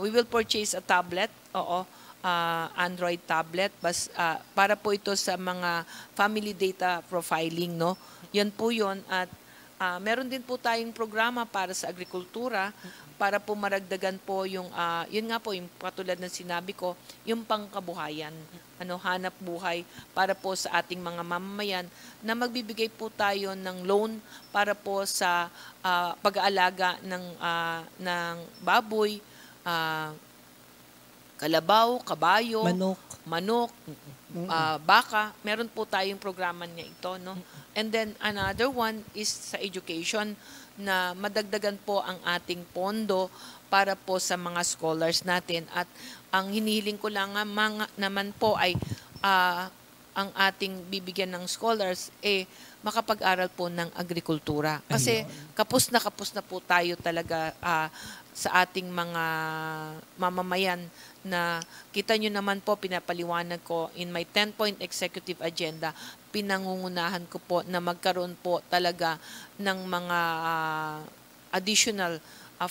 we will purchase a tablet, Android tablet, para po ito sa mga family data profiling, no? Yan po 'yon, at meron din po tayong programa para sa agrikultura para po maragdagan po yung, yun nga po, yung katulad ng sinabi ko, yung pangkabuhayan, hanap buhay para po sa ating mga mamamayan na magbibigay po tayo ng loan para po sa pag-aalaga ng baboy, kalabaw, kabayo, manok, baka. Meron po tayong programa niya ito, no? And then another one is sa education na madagdagan po ang ating pondo para po sa mga scholars natin. At ang hinihiling ko lang naman po ay ang ating bibigyan ng scholars makapag-aral po ng agrikultura. Kasi kapos na po tayo talaga sa ating mga mamamayan na kita nyo naman po, pinapaliwanag ko in my 10-point executive agenda, pinangungunahan ko po na magkaroon po talaga ng mga additional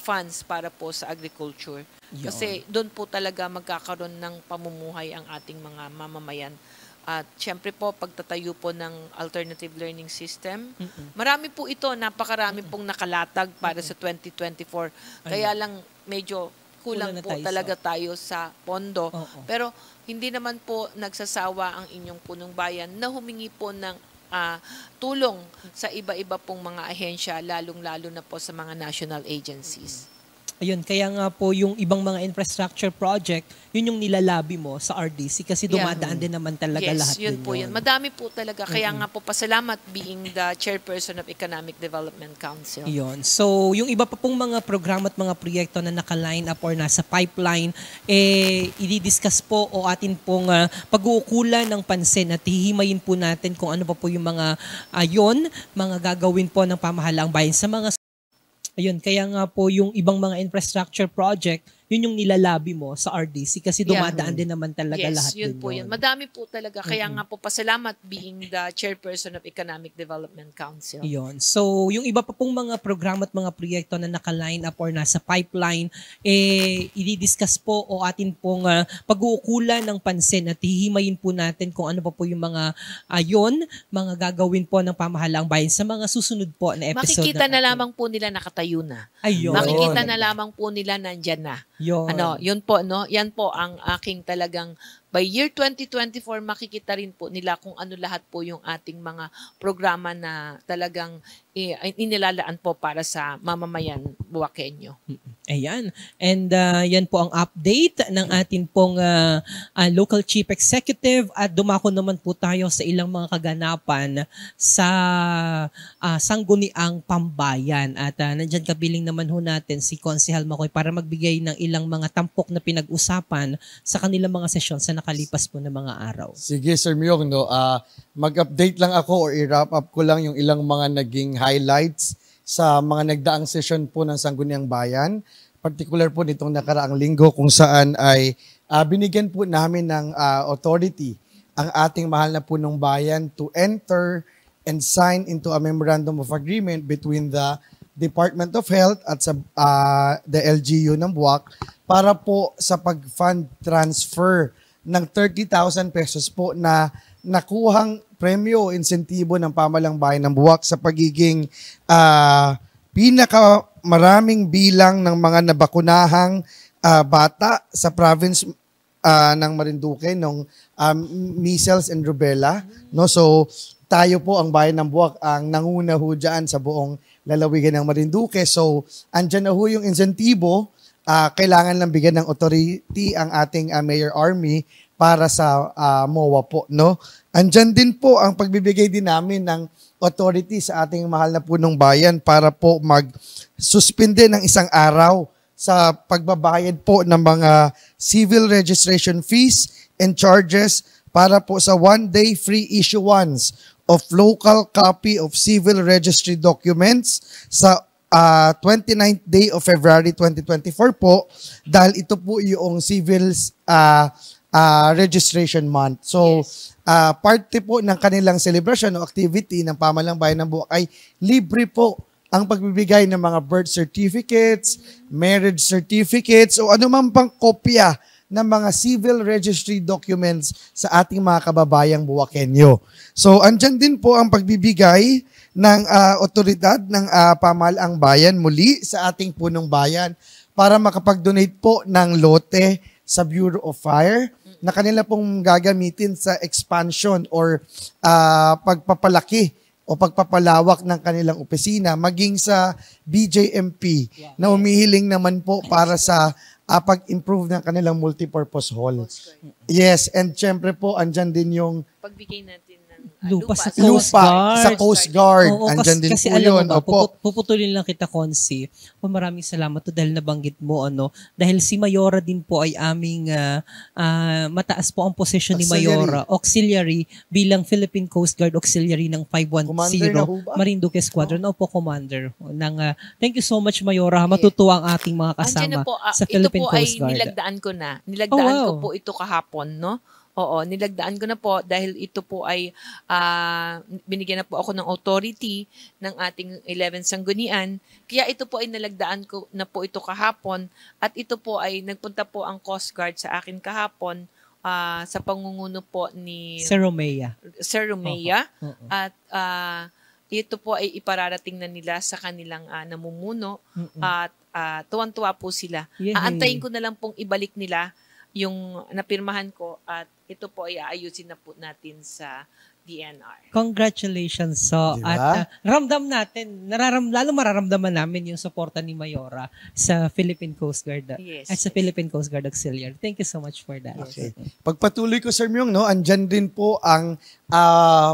funds para po sa agriculture. Kasi doon po talaga magkakaroon ng pamumuhay ang ating mga mamamayan. At syempre po, pagtatayo po ng alternative learning system. Marami po ito, napakarami pong nakalatag para sa 2024. Kaya lang medyo kulang po talaga tayo sa pondo. Pero hindi naman po nagsasawa ang inyong punong bayan na humingi po ng tulong sa iba-iba pong mga ahensya, lalong-lalo na po sa mga national agencies. Ayun, kaya nga po yung ibang mga infrastructure project, yun yung nilalabi mo sa RDC kasi dumadaan din naman talaga lahat yun po yun. Madami po talaga. Kaya nga po pasalamat being the chairperson of Economic Development Council. Yun. So, yung iba pa pong mga programa at mga proyekto na naka-line up or nasa pipeline, i-discuss po o atin pong pag-uukulan ng pansin at hihimayin po natin kung ano pa po yung mga mga gagawin po ng pamahalaang bayan sa mga. Ayun, kaya nga po yung ibang mga infrastructure project, yun yung nilalabi mo sa RDC kasi dumadaan din naman talaga lahat yun din po yun. Madami po talaga. Kaya nga po pasalamat being the chairperson of Economic Development Council. Yun. So, yung iba pa pong mga programa at mga proyekto na naka-line up or nasa pipeline, i-discuss po o atin pong pag-uukulan ng pansin at hihimayin po natin kung ano pa po yung mga mga gagawin po ng pamahalaang bayan sa mga susunod po na episode. Makikita na lamang po nila nakatayo na. Ayun. Makikita na lamang po nila nandyan na. Yun po, no? Yan po ang aking talagang by year 2024 makikita rin po nila kung ano lahat po yung ating mga programa na talagang inilalaan po para sa mamamayan Buaqueño. Ayan. And yan po ang update ng atin pong local chief executive at dumako naman po tayo sa ilang mga kaganapan sa Sangguniang Pambayan. At nandyan kabiling naman ho natin si Konsehal Makoy para magbigay ng ilang mga tampok na pinag-usapan sa kanilang mga sesyon sa nakalipas po na mga araw. Sige, Sir Myong, no? Mag-update lang ako or i-wrap up ko lang yung ilang mga naging highlights sa mga nagdaang session po ng Sangguniang Bayan. Particular po nitong nakaraang linggo kung saan ay binigyan po namin ng authority ang ating mahal na punong bayan to enter and sign into a memorandum of agreement between the Department of Health at sa the LGU ng Buwak para po sa pag-fund transfer ng 30,000 pesos po na nakuhang premyo o insentibo ng pamalang bayan ng Buwak sa pagiging pinakamaraming bilang ng mga nabakunahang bata sa province ng Marinduque ng measles and rubella. No? So tayo po ang bayan ng Buwak ang nanguna ho dyan sa buong lalawigan ng Marinduque. So andyan na ho yung insentibo. Kailangan lang bigyan ng authority ang ating Mayor Army para sa MOA po, no? Andyan din po ang pagbibigay din namin ng authority sa ating mahal na punong bayan para po mag-suspende ng isang araw sa pagbabayad po ng mga civil registration fees and charges para po sa one-day free issuance of local copy of civil registry documents sa 29th day of February 2024 po dahil ito po yung civil registration month. So, parte po ng kanilang celebration o activity ng Pamalang Bayan ng Buwak ay libre po ang pagbibigay ng mga birth certificates, marriage certificates o anumang pang kopya ng mga civil registry documents sa ating mga kababayang Buwakenyo. So, andyan din po ang pagbibigay ng otoridad ng pamahalaang bayan muli sa ating punong bayan para makapag-donate po ng lote sa Bureau of Fire na kanila pong gagamitin sa expansion or pagpapalaki o pagpapalawak ng kanilang opisina, maging sa BJMP na umihiling naman po para sa pag-improve ng kanilang multipurpose hall. Yes, and syempre po, andyan din yung Pagbigay natin ng Lupa sa Coast lupa Guard. sa Coast Guard. Oo, Andyan din kasi po alam yun. mo ba, Opo. puputulin lang kita, Konsi. Maraming salamat to dahil nabanggit mo, dahil si Mayora din po ay aming, mataas po ang posisyon ni Mayora, auxiliary, bilang Philippine Coast Guard Auxiliary ng Commander na ho 510 ba? Marinduque Squadron. Opo, Commander. Thank you so much, Mayora. Matutuwa ang ating mga kasama Andiyan na po, sa Philippine ito po ay Coast Guard. nilagdaan ko na. Nilagdaan Oh, wow. ko po ito kahapon, no? Oo, nilagdaan ko na po dahil ito po ay binigyan na po ako ng authority ng ating 11 sanggunian. Kaya ito po ay nilagdaan ko na po ito kahapon at ito po ay nagpunta po ang Coast Guard sa akin kahapon sa pangunguna po ni Sir Romea. Sir Romea. Oo. At ito po ay ipararating na nila sa kanilang namumuno at tuwan-tuwa po sila. Yehey. Aantayin ko na lang pong ibalik nila yung napirmahan ko at ito po ay aayusin na po natin sa DNR. Congratulations. So, Diba? at ramdam natin, lalo mararamdaman namin yung suporta ni Mayora sa Philippine Coast Guard Yes, at sa yes. Philippine Coast Guard Auxiliary. Thank you so much for that. Okay. Pagpatuloy ko, Sir Myung, andyan din po ang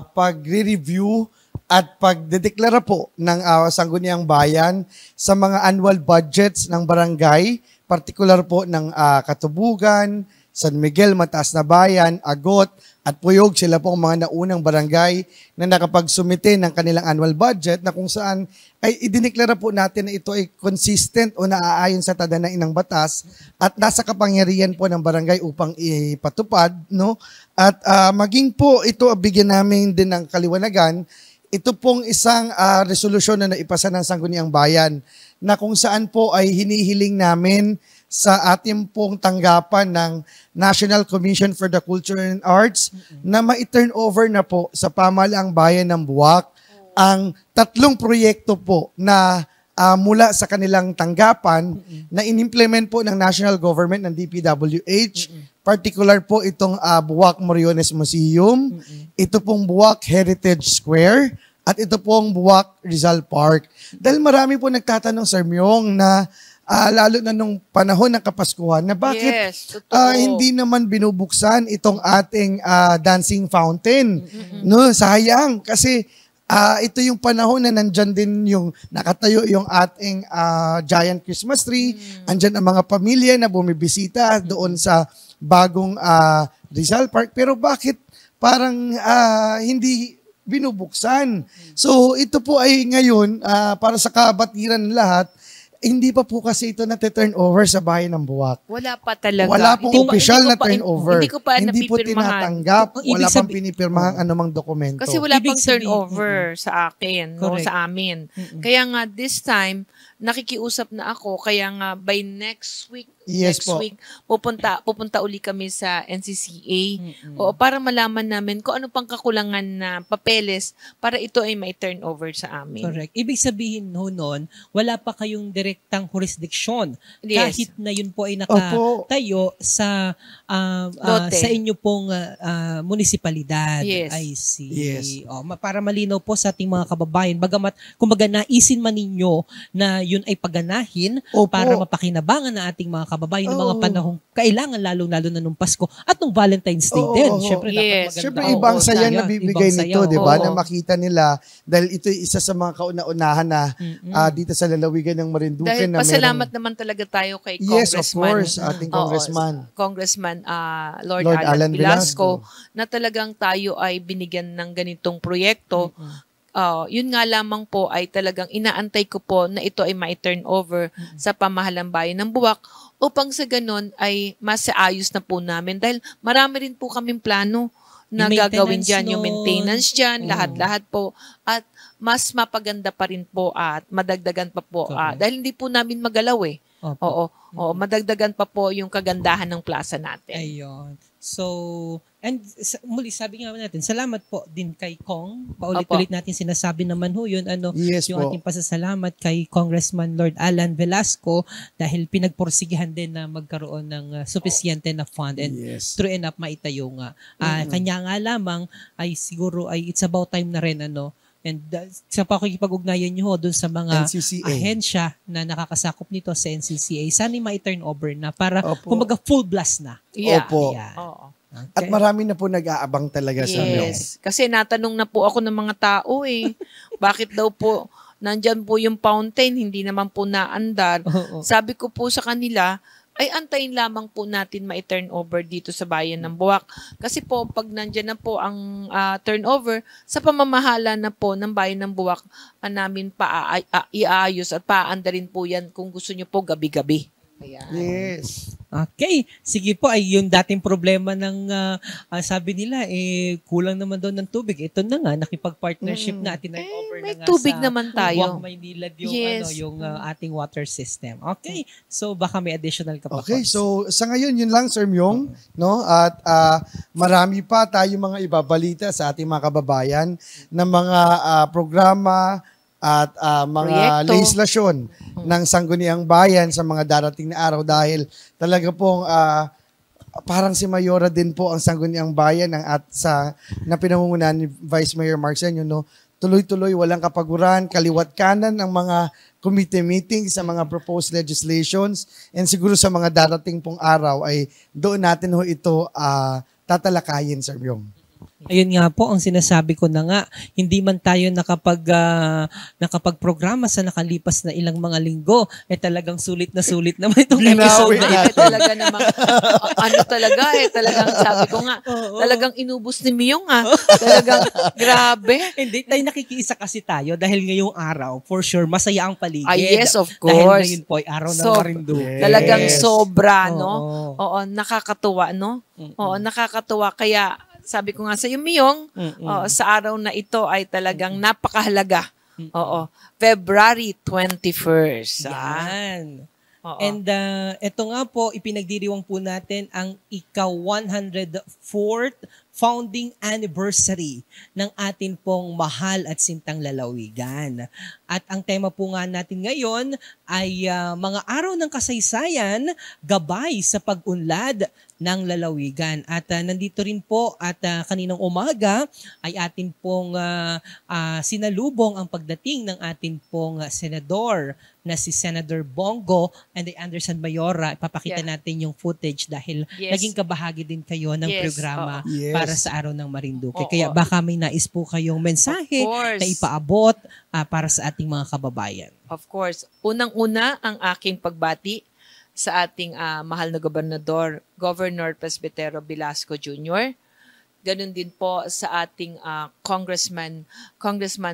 pagre-review at pagdedeklara po ng Sangguniang Bayan sa mga annual budgets ng barangay, partikular po ng Katubugan, San Miguel, Mataas na Bayan, Agot, at Puyog. Sila po ang mga naunang barangay na nakapagsumite ng kanilang annual budget na kung saan ay idineklara po natin na ito ay consistent o naaayon sa tadhanain ng batas at nasa kapangyarihan po ng barangay upang ipatupad. No? At maging po ito, bigyan namin din ng kaliwanagan, ito pong isang resolusyon na naipasa ng Sangguniang Bayan na kung saan po ay hinihiling namin sa ating pong tanggapan ng National Commission for the Culture and Arts na ma-turn over na po sa pamahalaang bayan ng Buwak ang 3 proyekto po na mula sa kanilang tanggapan na in-implement po ng national government ng DPWH. Particular po itong Buwak Moriones Museum, ito pong Buwak Heritage Square, at ito pong Buwak Rizal Park. Dahil marami po nagtatanong, Sir Myong, na lalo na nung panahon ng Kapaskuhan, na bakit Yes, totoo. hindi naman binubuksan itong ating dancing fountain. No, sayang kasi ito yung panahon na nandyan din yung nakatayo yung ating giant Christmas tree. Andyan ang mga pamilya na bumibisita doon sa bagong Rizal Park. Pero bakit parang hindi binubuksan? So ito po ay ngayon para sa kabatiran ng lahat, hindi pa po kasi ito na-turn over sa bayan ng Buwak. Wala pa talaga. Wala pong official na turnover. Hindi ko pa Hindi po napipirmahan. tinatanggap. Ibig Wala pang sabi- pinipirmahang anumang dokumento. Kasi wala Ibig pang sabihin- turnover sa akin, no, Correct. sa amin. Kaya nga this time nakikiusap na ako, kaya nga by next week Yes next po. week pupunta uli kami sa NCCA. O para malaman namin kung ano pang kakulangan na papeles para ito ay may turnover sa amin. Correct. Ibig sabihin noon, wala pa kayong direktang jurisdiction. Yes. Kahit na yun po ay Opo. nakatayo sa Lote. sa inyo pong munisipalidad. Yes. I see. Yes. Para malinaw po sa ating mga kababayan, bagamat kumbaga naisin man ninyo na yun ay paganahin Opo. para mapakinabangan na ating mga kababayan ng mga Oo. panahong kailangan, lalo-lalo na nung Pasko at nung Valentine's Day Oo, din. oo. Siyempre, Yes. dapat maganda. Siyempre, Oo, ibang saya tayo. na bibigay Ibang nito, saya, di ba? oo. Na makita nila dahil ito isa sa mga kauna-unahan na dito sa lalawigan ng Marinduque. Dahil na pasalamat merong- naman talaga tayo kay Yes, of Congressman. course, ating Oo, congressman. Lord Lord Alan Alan Velasco, na talagang tayo ay binigyan ng ganitong proyekto. Yun nga lamang po ay talagang inaantay ko po na ito ay ma-turn over sa pamahalang bayan ng Buwak upang sa ganun ay mas ayos na po namin. Dahil marami rin po kaming plano na Yung gagawin maintenance dyan, yung nun. maintenance dyan, lahat-lahat po. At mas mapaganda pa rin po at madagdagan pa po. Correct. Dahil hindi po namin magalaw eh. Oo, oo, madagdagan pa po yung kagandahan ng plaza natin. Ayun. So, and muli sabi nga natin, salamat po din kay Kong. Paulit-ulit natin sinasabi naman ho yun, Yes yung po. ating pasasalamat kay Congressman Lord Alan Velasco dahil pinagporsigihan din na magkaroon ng sufisyente na fund and Yes. true enough maitayo nga. Kanya nga lamang ay siguro ay it's about time na rin and sa pakikipag-ugnayan nyo ho dun sa mga NCCA. ahensya na nakakasakop nito sa NCCA, sana ma-turn over na para Opo. kumbaga full blast na. Yeah. Opo. Ayan. Oo. At marami na po nag-aabang talaga sa amin. Yes. Kasi natanong na po ako ng mga tao bakit daw po nandyan po yung fountain, hindi naman po naandar. Oo. Sabi ko po sa kanila, ay antayin lamang po natin ma-turn over dito sa bayan ng Buwak. Kasi po, pag nandyan na po ang turnover, sa pamamahala na po ng bayan ng Buwak, namin iaayos at paandarin po yan kung gusto nyo po gabi-gabi. Ayan. Yes. Okay. Sige po, ay yung dating problema ng sabi nila, kulang naman daw ng tubig. Ito na nga, nakipag-partnership na, turn over may na nga tubig sa naman tayo. Buwak Maynilad yung, Yes. yung ating water system. Okay. So, baka may additional ka pa. Okay, Cons. so sa ngayon yun lang Sir Myong, no? At marami pa tayo mga ibabalita sa ating mga kababayan ng mga programa at mga Proyekto. legislasyon ng Sangguniang Bayan sa mga darating na araw dahil talaga pong parang si Mayora din po ang Sangguniang Bayan at na pinangungunahan ni Vice Mayor Mark Senyo, no? Tuloy-tuloy, walang kapaguran, kaliwat kanan ang mga committee meetings sa mga proposed legislations and siguro sa mga darating pong araw ay doon natin ho ito tatalakayin, Sir Myong. Ayun nga po, ang sinasabi ko na nga, hindi man tayo nakapag-programa sa nakalipas na ilang mga linggo, talagang sulit naman itong episode Binawi na natin. ito. Talaga namang, talagang sabi ko nga, talagang inubos ni Miyong Talagang grabe. Hindi, tayo nakikiisa kasi tayo dahil ngayong araw, for sure, masaya ang paligid. Yes, of Dahil course. ngayon po ay araw ng So, Marinduque. Yes. Talagang sobra, Oo. no? Oo, nakakatuwa, no? Oo, nakakatuwa. Kaya, sabi ko nga sa iyo, Miyong, sa araw na ito ay talagang napakahalaga. Oo. February 21st. Yan. Oo. And ito nga po, ipinagdiriwang po natin ang ika-104th founding anniversary ng atin pong mahal at sintang lalawigan. At ang tema po nga natin ngayon ay mga araw ng kasaysayan, gabay sa pag-unlad ng lalawigan. At nandito rin po at kaninang umaga ay atin pong sinalubong ang pagdating ng atin pong senador na si Senator Bongo and I understand Mayora. Ipapakita natin yung footage dahil Yes. naging kabahagi din kayo ng Yes, programa oo. Yes. para sa araw ng Marinduque. Oo. Kaya baka may nais po kayong mensahe Of course. na ipaabot para sa ating mga kababayan. Of course. Unang-una, ang aking pagbati sa ating mahal na gobernador, Governor Presbitero Velasco Jr. Ganun din po sa ating Congressman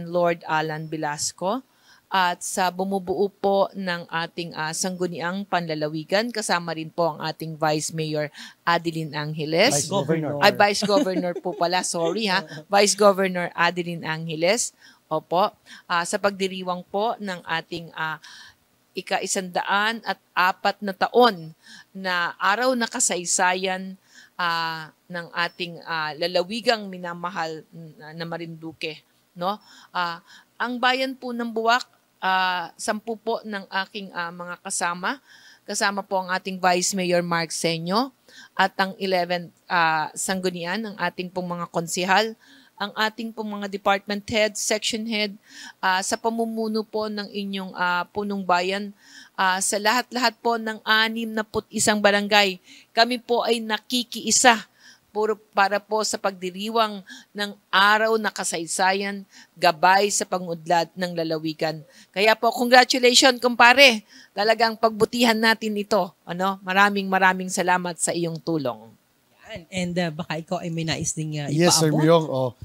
Lord Alan Velasco. At sa bumubuo po ng ating sangguniang panlalawigan, kasama rin po ang ating Vice Mayor Adeline Angeles. Vice Governor. Ay, Vice Governor po pala, sorry Vice Governor Adeline Angeles. Opo. Sa pagdiriwang po ng ating ika-104 na taon na araw na kasaysayan ng ating lalawigang minamahal na Marinduque. No? Ang bayan po ng Buwak, 10 po ng aking mga kasama. Kasama po ang ating Vice Mayor Mark Senyo at ang 11 sanggunian, ang ating pong mga konsihal, ang ating pong mga department head, section head, sa pamumuno po ng inyong punong bayan, sa lahat-lahat po ng 61 barangay. Kami po ay nakikiisa para po sa pagdiriwang ng araw na kasaysayan, gabay sa pangudlad ng lalawigan. Kaya po, congratulations, kumpare. Talagang pagbutihan natin ito. Maraming salamat sa iyong tulong. Yan. And baka ikaw ay may nais ding ipaabot. Yes, Sir Myong.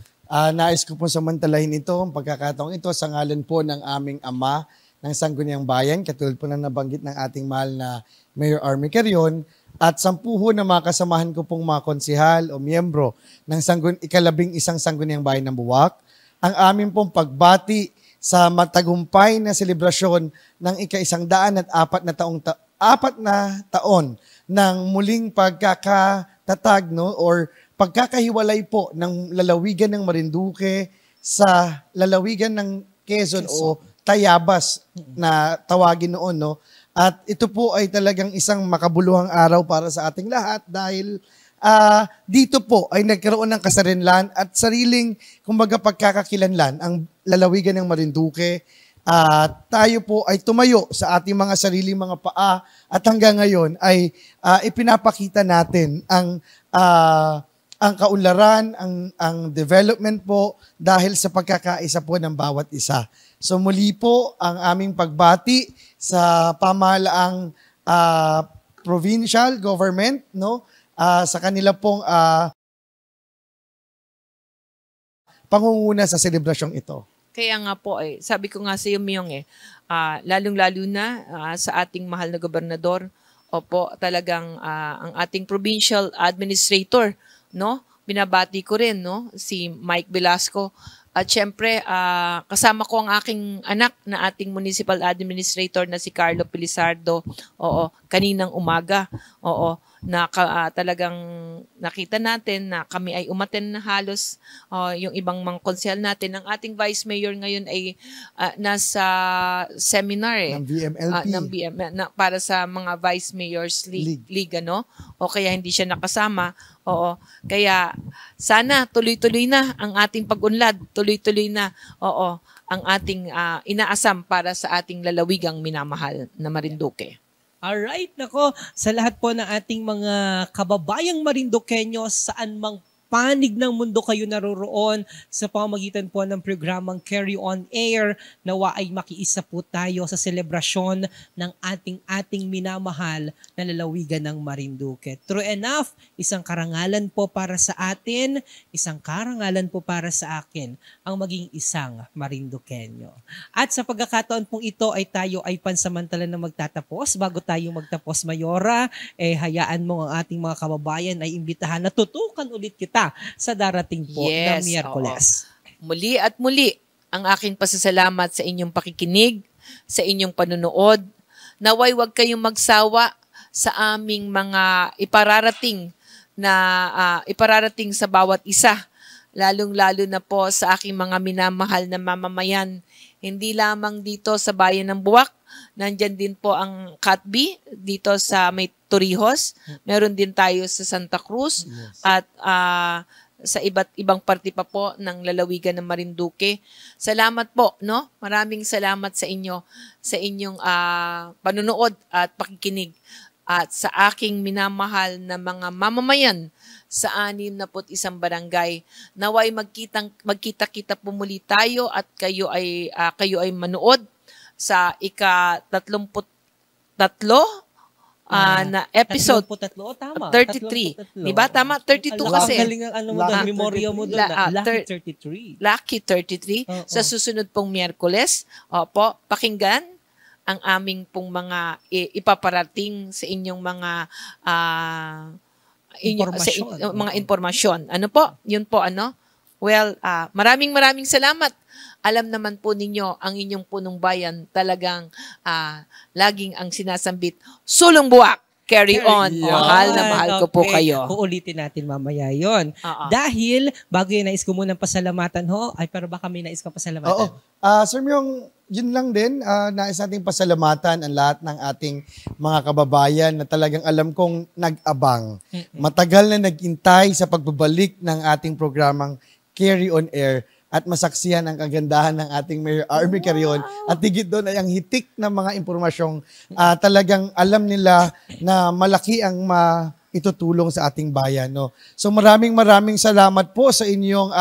Nais ko po samantalahin ito, ang pagkakataong ito sa ngalan po ng aming ama ng Sangguniang Bayan, katulad po na nabanggit ng ating mahal na Mayor Army Carion, at 10 na mga kasamahan ko pong mga konsihal o miyembro ng ika-11 Sangguniang Bayan ng Buwak, ang aming pong pagbati sa matagumpay na selebrasyon ng ika-104 na apat na taon ng muling pagkakatatag, no, or pagkakahiwalay po ng lalawigan ng Marinduque sa lalawigan ng Quezon o Tayabas na tawagin noon, no. At ito po ay talagang isang makabuluhang araw para sa ating lahat dahil dito po ay nagkaroon ng kasarinlan at sariling, kumbaga, pagkakakilanlan ang lalawigan ng Marinduque. Tayo po ay tumayo sa ating mga sariling mga paa at hanggang ngayon ay ipinapakita natin ang kaunlaran, ang development po dahil sa pagkakaisa po ng bawat isa. So muli po ang aming pagbati sa pamahalaang provincial government, no, sa kanila pong pangunguna sa selebrasyong ito. Kaya nga po, sabi ko nga sa iyo, Myong, lalong-lalo na sa ating mahal na gobernador, opo, talagang ang ating provincial administrator, no? Binabati ko rin, no, si Mike Velasco. At syempre, kasama ko ang aking anak na ating municipal administrator na si Carlo Pelizardo. Oo, kaninang umaga. Oo, na talagang nakita natin na kami ay umaten na halos yung ibang mga konsehal natin. Ang ating vice mayor ngayon ay nasa seminar Ng VMLP. Para sa mga vice mayors league, ano? O kaya hindi siya nakasama. Oo. Kaya sana tuloy-tuloy na ang ating pag-unlad, tuloy-tuloy na. Oo, ang ating inaasam para sa ating lalawigang minamahal na Marinduque. Alright, nako, sa lahat po ng ating mga kababayang Marinduqueño, saan mang panig ng mundo kayo naroroon sa pamamagitan po ng programang Carry On Air, nawa ay makiisa po tayo sa selebrasyon ng ating minamahal na lalawigan ng Marinduque. True enough, isang karangalan po para sa atin, isang karangalan po para sa akin ang maging isang Marinduqueño. At sa pagkakataon pong ito ay tayo ay pansamantala na magtatapos. Bago tayo magtapos, Mayora, hayaan mo ang ating mga kababayan ay imbitahan na tutukan ulit kita sa darating po na Miyerkules. Muli at muli, ang aking pasasalamat sa inyong pakikinig, sa inyong panunood. Naway wag kayong magsawa sa aming mga iparating sa bawat isa, lalong-lalo na po sa aking mga minamahal na mamamayan. Hindi lamang dito sa bayan ng Buwak, nandyan din po ang Katbi, dito sa may Torrijos. Meron din tayo sa Santa Cruz. Yes. At sa iba't ibang parte pa po ng lalawigan ng Marinduque. Salamat po, no? Maraming salamat sa inyo, sa inyong panunood at pakikinig. At sa aking minamahal na mga mamamayan sa 61 barangay, naway magkita-kita po muli tayo at kayo ay manood sa ika-33 na episode. 33. Di ba? Tama? 32 kasi. Ang galing ang memorya mo doon. Lucky 33. Lucky 33. Sa susunod pong Miyerkules, opo, pakinggan ang aming pong mga ipaparating sa inyong mga impormasyon. Ano po? Yun po, ano? Well, maraming salamat. Alam naman po ninyo, ang inyong punong bayan talagang laging ang sinasambit, sulong buwak, carry on. Mahal na mahal ko po kayo. Uulitin natin mamaya yon. Dahil, bago yun, nais ko munang pasalamatan pero baka may nais ka pasalamatan. Oo. Sir Myong, yun lang din, nais nating pasalamatan ang lahat ng ating mga kababayan na talagang alam kong nag-abang. Matagal na nag-intay sa pagbabalik ng ating programang Carry On Air at masaksihan ang kagandahan ng ating Mayor Army Carrion. At higit doon ay ang hitik ng mga impormasyong talagang alam nila na malaki ang itutulong sa ating bayan. No? So maraming salamat po sa inyong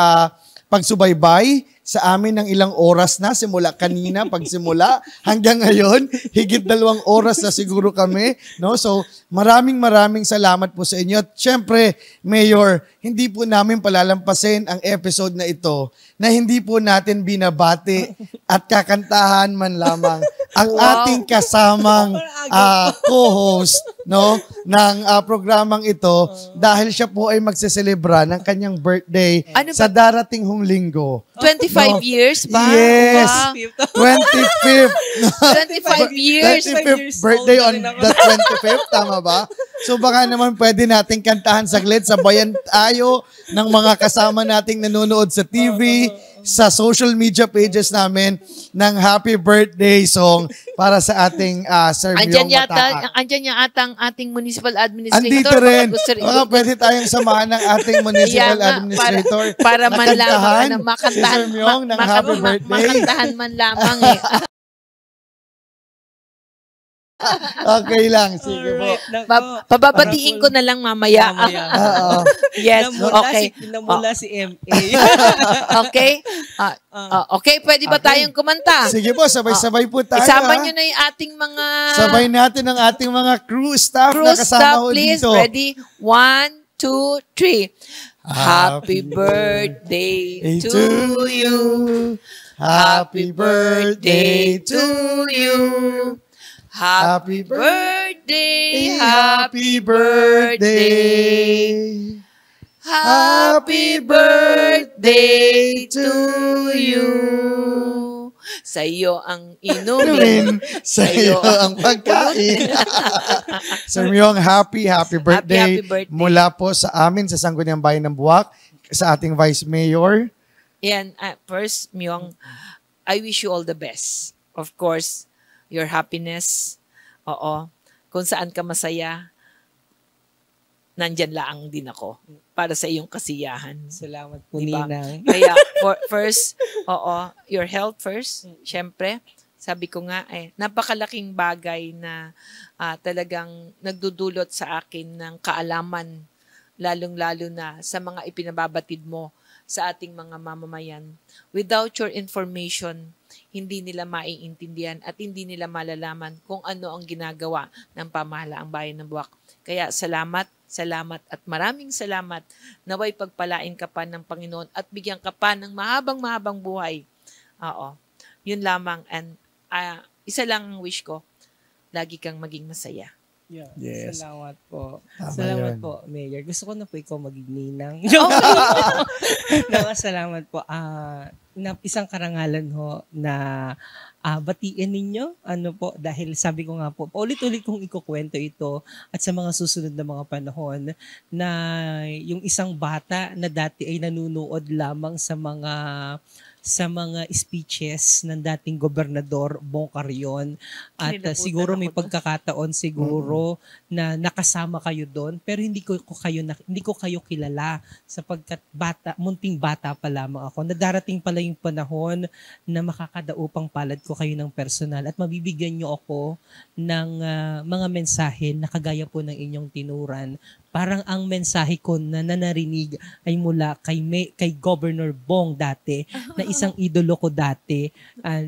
pagsubaybay sa amin ng ilang oras na simula kanina pagsimula hanggang ngayon, higit 2 oras na siguro kami, no? So maraming salamat po sa inyo. At syempre, Mayor, hindi po namin palalampasin ang episode na ito na hindi po natin binabati at kakantahan man lamang ang ating kasamang co-host no, ng programang ito dahil siya po ay magseselebra ng kanyang birthday Ano sa darating hong linggo. 25 No. years ba? Yes. Wow. 25th. 25 years. 25th birthday on the 25th, tama ba? So baka naman pwede nating kantahan saglit, sabayan tayo ng mga kasama nating nanonood sa TV, sa social media pages namin ng happy birthday song para sa ating Sir Myong Mataak. Andyan yata ang ating municipal administrator. Andito rin. Baka gusto Baka pwede tayong samahan ng ating municipal Kaya nga, administrator. para man Nakantahan lamang, si Sir Myong ng happy birthday. makantahan man lamang eh. Okay lang. Sige po. Pababatiin ko na lang mamaya. Oo. Yes, okay. Namula si MA. Okay? Okay, pwede ba tayong kumanta? Sige po, sabay-sabay po tayo. Isama nyo na yung ating mga Sabay natin ang ating mga crew staff staff, na kasama ho please. dito. Ready? 1, 2, 3. Happy birthday to you. Happy birthday to you. Happy birthday, Happy birthday. happy birthday to you. Sa iyo ang inumin. Sa iyo ang pagkain. Sir Myong, happy birthday. Happy birthday. Mula po sa amin, sa Sangguniang Bayan ng Buwak, sa ating Vice Mayor. Yan, first, Myong, I wish you all the best. Of course, your happiness. Oo. Kung saan ka masaya, nandyan lang din ako para sa iyong kasiyahan. Salamat po, Diba? Ninang. Kaya, first, your health first. Siyempre, sabi ko nga, napakalaking bagay na talagang nagdudulot sa akin ng kaalaman, lalong-lalo na sa mga ipinababatid mo sa ating mga mamamayan. Without your information, hindi nila maiintindihan at hindi nila malalaman kung ano ang ginagawa ng pamahalaang bayan ng Buwak. Kaya salamat at maraming salamat. Naway pagpalain ka pa ng Panginoon at bigyan ka pa ng mahabang buhay. Oo. Yun lamang. And isa lang ang wish ko, lagi kang maging masaya. Yeah. Yes. Salamat po. Tama Salamat yun. po, Mayor. Gusto ko na po ikaw maging ninang. Salamat po. Na isang karangalan ho na batiin ninyo. Ano po, dahil sabi ko nga po, ulit-ulit kong ikukwento ito at sa mga susunod na mga panahon na yung isang bata na dati ay nanunood lamang sa mga speeches ng dating gobernador Bong Carrion at Nilabutan siguro may ako doon. pagkakataon siguro na nakasama kayo doon pero hindi ko kayo kilala sapagkat munting bata pa lamang ako. Darating pala yung panahon na makakadaupang palad ko kayo ng personal at mabibigyan niyo ako ng mga mensahe na kagaya po ng inyong tinuran. Parang ang mensahe ko na nanarinig ay mula kay Governor Bong dati, na isang idolo ko dati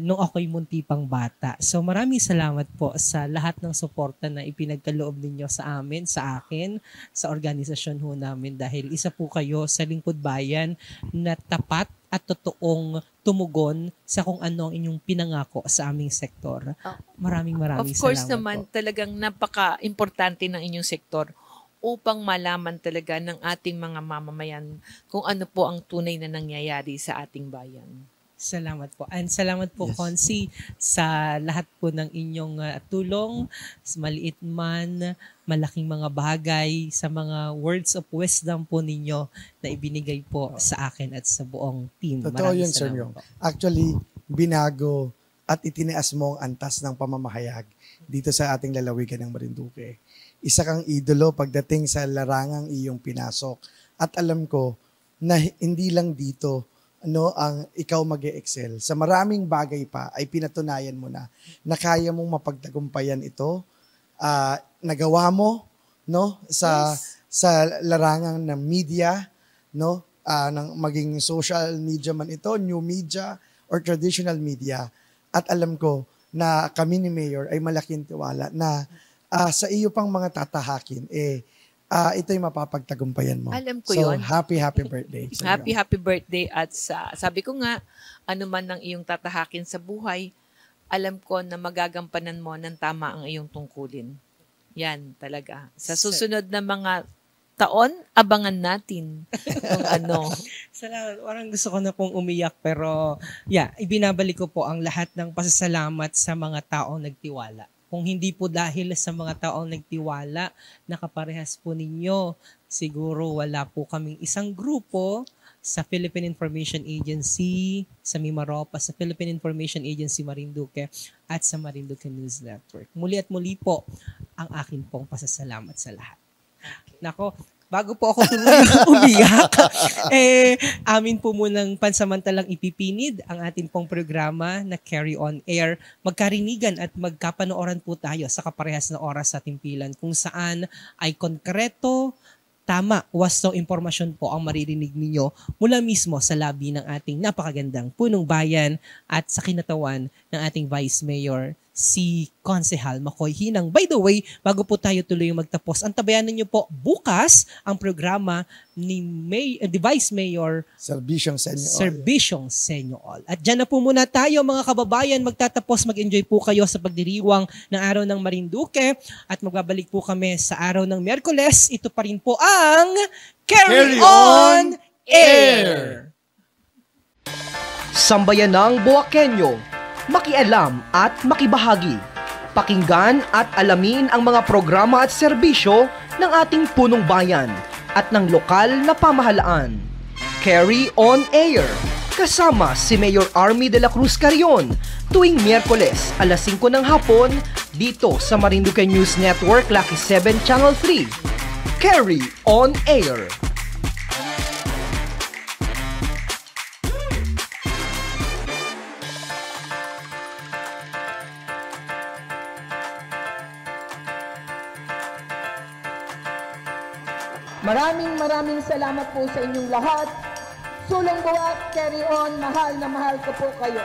nung ako'y munti pang bata. So maraming salamat po sa lahat ng suporta na ipinagkaloob ninyo sa amin, sa akin, sa organisasyon ho namin dahil isa po kayo sa lingkod bayan na tapat at totoong tumugon sa kung ano ang inyong pinangako sa aming sektor. Maraming Of course salamat naman, po. talagang napaka-importante ng inyong sektor upang malaman talaga ng ating mga mamamayan kung ano po ang tunay na nangyayari sa ating bayan. Salamat po. And salamat po, Yes. Consi, sa lahat po ng inyong tulong, maliit man, malaking mga bagay, sa mga words of wisdom po ninyo na ibinigay po sa akin at sa buong team. Totoo Maraming yun, Sir salamat Myong. po. Actually, binago at itinaas mo ang antas ng pamamahayag dito sa ating lalawigan ng Marinduque. Isa kang idolo pagdating sa larangang iyong pinasok. At alam ko na hindi lang dito ang ikaw mag-excel. Sa maraming bagay pa ay pinatunayan mo na kaya mong mapagtagumpayan ito. Nagawa mo sa larangang ng media, ng maging social media man ito, new media or traditional media. At alam ko na kami ni Mayor ay malaking tiwala na sa iyo pang mga tatahakin, ito'y mapapagtagumpayan mo. Alam ko so, yun. happy birthday. Sir Myong. Happy birthday at sabi ko nga, ano man ang iyong tatahakin sa buhay, alam ko na magagampanan mo ng tama ang iyong tungkulin. Yan talaga. Sa susunod na mga taon, abangan natin kung ano. Salamat. Parang gusto ko na pong umiyak pero ibinabalik ko po ang lahat ng pasasalamat sa mga taong nagtiwala. Kung hindi po dahil sa mga taong nagtiwala, nakaparehas po ninyo, siguro wala po kaming isang grupo sa Philippine Information Agency, sa Mimaropa, sa Philippine Information Agency Marinduque at sa Marinduque News Network. Muli at muli po ang akin pong pasasalamat sa lahat. Nako, bago po ako tuluyang umiyak, amin po munang pansamantalang ipipinid ang ating pong programa na Carry On Air. Magkarinigan at magkapanooran po tayo sa kaparehas na oras sa timpilan kung saan ay konkreto, tama, wastong impormasyon po ang maririnig ninyo mula mismo sa labi ng ating napakagandang punong bayan at sa kinatawan ng ating Vice Mayor, si Konsehal Makoy Hinang. By the way, bago po tayo tuloy magtapos, antabayanan niyo po bukas ang programa ni the Vice Mayor Serbisyong Senyo. Serbisyong Senyo All. At dyan na po muna tayo mga kababayan, magtatapos, mag-enjoy po kayo sa pagdiriwang ng araw ng Marinduque at magbabalik po kami sa araw ng Miyerkules. Ito pa rin po ang Carry On Air! Sambayanang Boaqueño, makialam at makibahagi. Pakinggan at alamin ang mga programa at serbisyo ng ating punong bayan at ng lokal na pamahalaan. Carry On Air, kasama si Mayor Army de la Cruz Carrion tuwing Miyerkules alas 5 ng hapon dito sa Marinduque News Network Lucky 7 Channel 3. Carry On Air. Maraming salamat po sa inyong lahat. Sulong buwak, carry on, mahal na mahal ko po kayo.